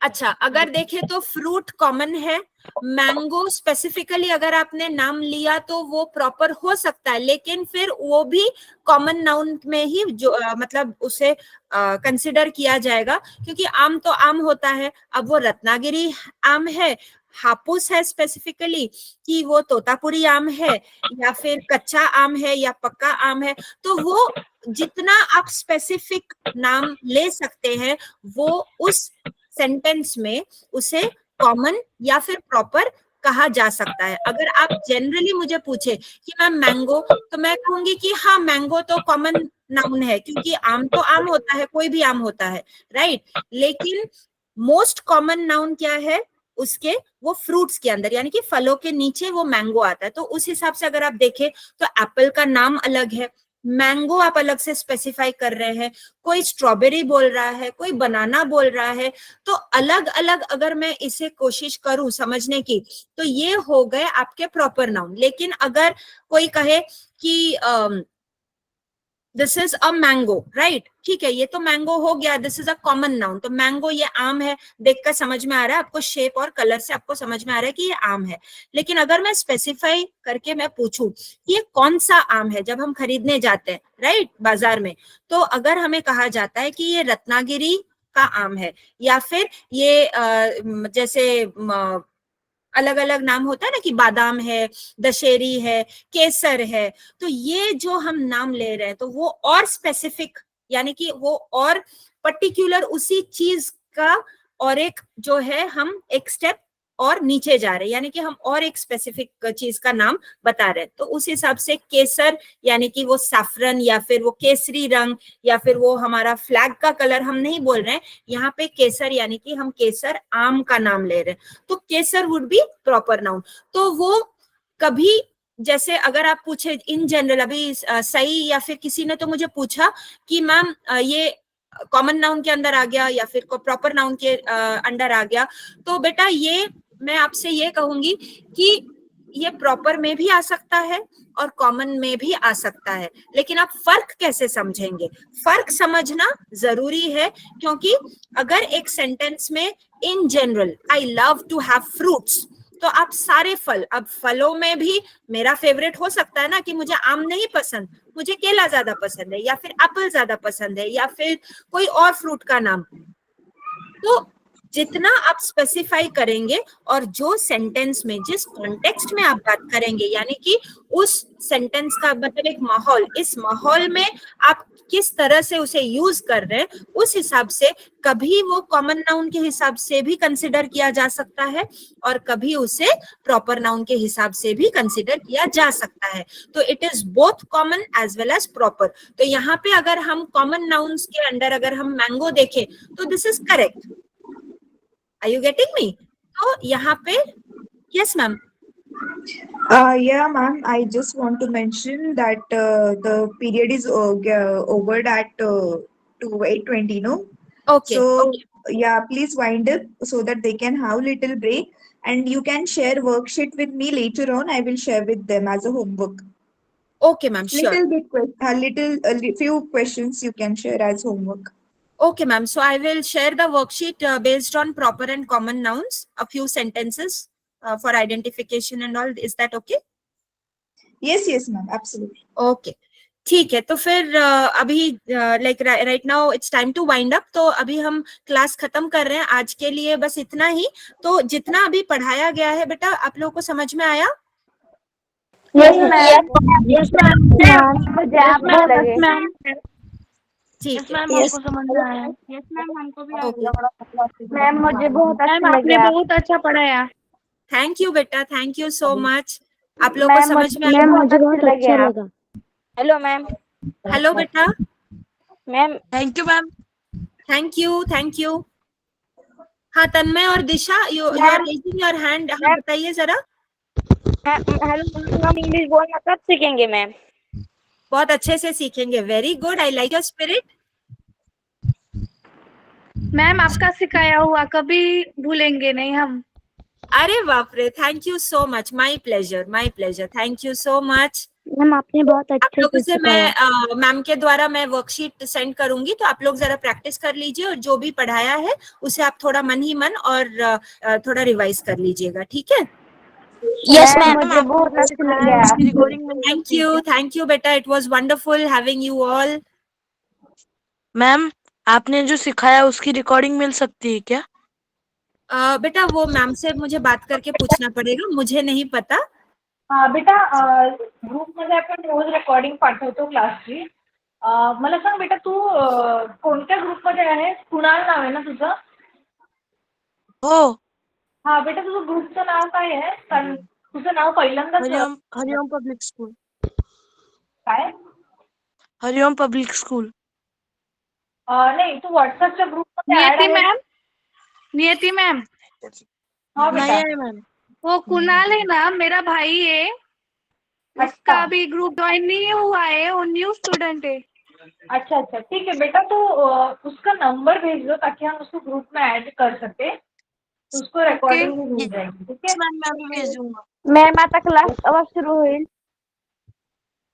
अच्छा, अगर देखें तो फ्रूट कॉमन है, मैंगो स्पेसिफिकली अगर आपने नाम लिया तो वो प्रॉपर हो सकता है, लेकिन फिर वो भी कॉमन नाउन में ही जो मतलब उसे कंसिडर किया जाएगा, क्योंकि आम तो आम होता है। अब वो रत्नागिरी आम है, हापुस है स्पेसिफिकली, कि वो तोतापुरी आम है या फिर कच्चा आम है या पक्का आम है, तो वो जितना आप स्पेसिफिक नाम ले सकते हैं वो उस सेंटेंस में उसे कॉमन या फिर प्रॉपर कहा जा सकता है। अगर आप जनरली मुझे पूछे कि मैम मैंगो, तो मैं कहूंगी कि हाँ मैंगो तो कॉमन नाउन है, क्योंकि आम तो आम होता है, कोई भी आम होता है, राइट। लेकिन मोस्ट कॉमन नाउन क्या है उसके, वो फ्रूट्स के अंदर, यानी कि फलों के नीचे वो मैंगो आता है। तो उस हिसाब से अगर आप देखें तो एप्पल का नाम अलग है, मैंगो आप अलग से स्पेसिफाई कर रहे हैं, कोई स्ट्रॉबेरी बोल रहा है, कोई बनाना बोल रहा है, तो अलग अलग अगर मैं इसे कोशिश करूं समझने की, तो ये हो गए आपके प्रॉपर नाउन। लेकिन अगर कोई कहे कि this is a mango, right, ठीक है, ये तो मैंगो हो गया, this is a common noun, तो मैंगो ये आम है, देखकर समझ में आ रहा है आपको, शेप और कलर से आपको समझ में आ रहा है कि ये आम है। लेकिन अगर मैं स्पेसिफाई करके मैं पूछूं कि ये कौन सा आम है, जब हम खरीदने जाते हैं राइट बाजार में, तो अगर हमें कहा जाता है कि ये रत्नागिरी का आम है, या फिर ये जैसे अलग अलग नाम होता है ना, कि बादाम है, दशहरी है, केसर है, तो ये जो हम नाम ले रहे हैं तो वो और स्पेसिफिक, यानी कि वो और पर्टिकुलर उसी चीज का, और एक जो है हम एक स्टेप और नीचे जा रहे हैं, यानी कि हम और एक स्पेसिफिक चीज का नाम बता रहे हैं। तो उस हिसाब से केसर यानी कि वो सैफरन या फिर वो केसरी रंग या फिर वो हमारा फ्लैग का कलर हम नहीं बोल रहे हैं, यहाँ पे केसर यानी कि हम केसर आम का नाम ले रहे हैं, तो केसर वुड बी प्रॉपर नाउन। तो वो कभी, जैसे अगर आप पूछे इन जनरल, अभी सही या फिर किसी ने तो मुझे पूछा कि मैम ये कॉमन नाउन के अंदर आ गया या फिर प्रॉपर नाउन के अंडर आ गया, तो बेटा ये मैं आपसे ये कहूंगी कि ये प्रॉपर में भी आ सकता है और कॉमन में भी आ सकता है, लेकिन आप फर्क कैसे समझेंगे, फर्क समझना जरूरी है। क्योंकि अगर एक सेंटेंस में in general I love to have fruits, तो आप सारे फल, अब फलों में भी मेरा फेवरेट हो सकता है ना कि मुझे आम नहीं पसंद, मुझे केला ज्यादा पसंद है या फिर एप्पल ज्यादा पसंद है या फिर कोई और फ्रूट का नाम। तो जितना आप स्पेसिफाई करेंगे और जो सेंटेंस में जिस कॉन्टेक्स्ट में आप बात करेंगे, यानी कि उस सेंटेंस का मतलब एक माहौल, इस माहौल में आप किस तरह से उसे यूज कर रहे हैं, उस हिसाब से कभी वो कॉमन नाउन के हिसाब से भी कंसिडर किया जा सकता है और कभी उसे प्रॉपर नाउन के हिसाब से भी कंसिडर किया जा सकता है। तो it is both common as well as proper. तो यहाँ पे अगर हम कॉमन नाउन्स के अंडर अगर हम मैंगो देखें तो this is correct. Are you getting me? तो यहाँ पे yes ma'am.
Yeah, ma'am. I just want to mention that the period is over at 8:20. No.
Okay.
So
Okay.
yeah, please wind up so that they can have little break, and you can share worksheet with me later on. I will share with them as a homework.
Okay, ma'am. Sure.
Few questions you can share as homework.
Okay, ma'am. So I will share the worksheet based on proper and common nouns, a few sentences for identification and all. Is that okay?
Yes, ma'am. Absolutely.
Okay. ठीक है, तो फिर अभी like right now it's time to wind up. तो अभी हम class खत्म कर रहे हैं आज के लिए, बस इतना ही। तो जितना अभी पढ़ाया गया है बेटा, आप लोगों को समझ में आया?
Yes ma'am. यस मैम, मुझे आप बहुत लगे।
ठीक है,
मैम हमको समझ में आया।
यस मैम, हमको भी
ओके।
मैम मुझे बहुत अच्छे लगे आप।
बहुत अच्छा पढ़ाया।
थैंक यू बेटा, थैंक यू सो मच। आप लोग को
मैम
समझ में
मैम
आया?
मुझे बहुत अच्छा लगा।
Hello ma'am.
हेलो बेटा,
ma'am
thank you ma'am.
Thank you, thank you. हाँ, तन्मय और Disha, you are raising your hand. हाँ, बताइए जरा।
हेलो, हम इंग्लिश बोलना कब सीखेंगे मैम?
बहुत अच्छे से सीखेंगे। Very good, I like your spirit.
Ma'am आपका सिखाया हुआ कभी भूलेंगे नहीं हम।
अरे बाप रे, thank you so much. My pleasure, my pleasure. Thank you so much.
Ma'am आपने बहुत
आप
अच्छे
लोगों
से
से
सिखाया।
मैं मैम के द्वारा मैं वर्कशीट सेंड करूंगी, तो आप लोग जरा प्रैक्टिस कर लीजिए, और जो भी पढ़ाया है उसे आप थोड़ा मन ही मन और थोड़ा रिवाइज कर लीजिएगा, ठीक है?
Yes
ma'am
ma'am.
मुझे बहुत अच्छे लगे आप।
उसकी रिकॉर्डिंग मिल सकती है क्या?
थैंक यू बेटा, it was wonderful having you all.
Ma'am आपने जो सिखाया उसकी रिकॉर्डिंग मिल सकती है क्या?
बेटा वो मैम से मुझे बात करके पूछना पड़ेगा, मुझे नहीं पता।
बेटा ग्रुपमध्ये आपण रोज रेकॉर्डिंग पाठवतो क्लासची. मला सांग बेटा तू कोणत्या ग्रुपमध्ये आहेस? कुणाल नाव आहे ना तुझं?
हो.
बेटा तुझं ग्रुपचं नाव काय आहे? कारण तुझं नाव पहिल्यांदाच
हरिओम पब्लिक स्कूल.
काय?
Hariom public school.
नाही तू व्हॉट्सअपच्या ग्रुपमध्ये ऍड आहे ना?
नियति मैम,
हाँ
नहीं
बेटा।
है मैम.
वो कुणाल है ना, मेरा भाई है। उसका
अच्छा
अभी ग्रुप ज्वाइन नहीं हुआ है, वो न्यू स्टूडेंट है।
अच्छा अच्छा ठीक है बेटा, तो उसका नंबर भेज दो ताकि हम उसको ग्रुप में ऐड कर सके, तो उसको रिकॉर्डिंग भी मिल जाएगी, ठीक है?
मैम मैं भी भेज दूंगा.
मैम आता क्लास केव्हा सुरू होईल?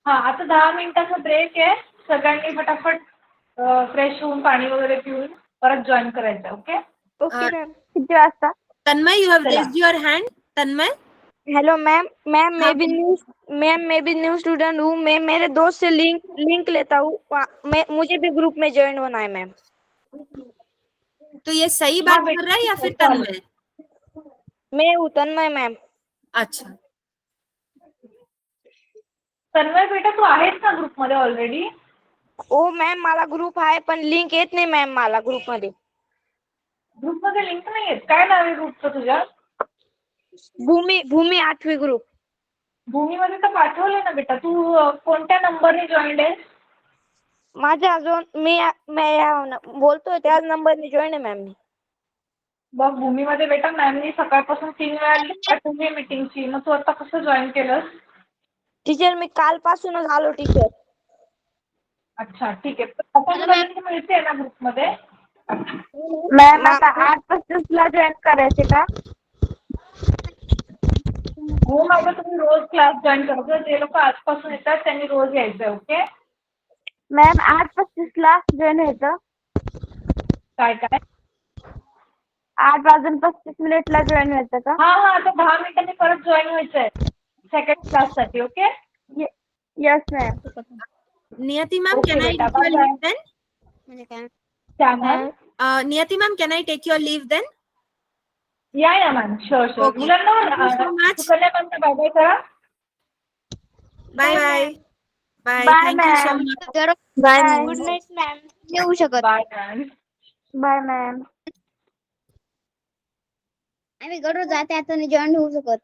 आता 10 मिनिटाचा ब्रेक आहे, सगळ्यांनी फटाफट फ्रेश होऊन पाणी वगैरे पिऊन परत जॉईन करायचं, ओके?
ओके मॅम, किती वाजता?
तन्मय, यू हैव
चला.
Raised your hand. Tanmay,
hello ma'am. Ma'am
हाँ,
मैं भी न्यू स्टूडेंट हूँ। मैं मेरे दोस्त से लिंक लेता हूँ। मुझे भी ग्रुप में ज्वाइन होना है मैम।
तो ये सही
हाँ
बात
बेटा,
कर रहा है या फिर
चालेल.
तन्मय?
मैं हूँ तन्मय मैम।
अच्छा,
तन्मय बेटा तू आहेस ना ग्रुपमध्ये ऑलरेडी?
ओ मैम मला ग्रुप आहे, पण लिंक येत नाही मॅम मला ग्रुपमध्ये.
ग्रुपमध्ये लिंक नाही येत? काय नाव आहे ग्रुपचं तुझ्या?
भूमी 8वी ग्रुप.
भूमीमध्ये तर पाठवले ना बेटा. तू कोणत्या नंबरने जॉईन आहे?
माझ्या अजून मी बोलतोय त्याच नंबरने जॉईन आहे मॅम मी.
बघ भूमीमध्ये बेटा मॅमनी सकाळपासून 3 वेळा लिंक पाठवली मीटिंगची, मग तू आता कसं जॉईन केलंस?
टीचर मी कालपासूनच आलो टीचर.
अच्छा ठीक आहे. आता तुला लिंक मिळते ना ग्रुपमध्ये?
मॅम आता 8:35 जॉईन करायचे का?
हो माझं तुम्ही रोज क्लास जॉईन करायचं. जे लोक आजपासून येतात त्यांनी रोज यायचं, ओके?
मॅम 8:35 जॉईन व्हायचं.
काय काय?
8:35 जॉईन व्हायचं का?
हा आता 10 मिनिटांनी परत जॉईन व्हायचंय सेकंड क्लाससाठी, okay?
Yes ma'am.
Niyati ma'am,
Okay,
can I
बेटा,
take your
bye-bye.
Leave then?
क्या ma'am?
Niyati ma'am, can I take your leave then?
Yeah ma'am, sure sure.
Okay.
मुलांना
Thank you so much.
Sukanya मॅमचा bye bye करा.
Bye bye bye.
Bye,
thank you so
ma'am.
Much.
Bye.
Good night ma'am. येऊ शकत.
Bye ma'am.
Bye ma'am.
आम्ही गडूर जाते आता join होऊ शकत.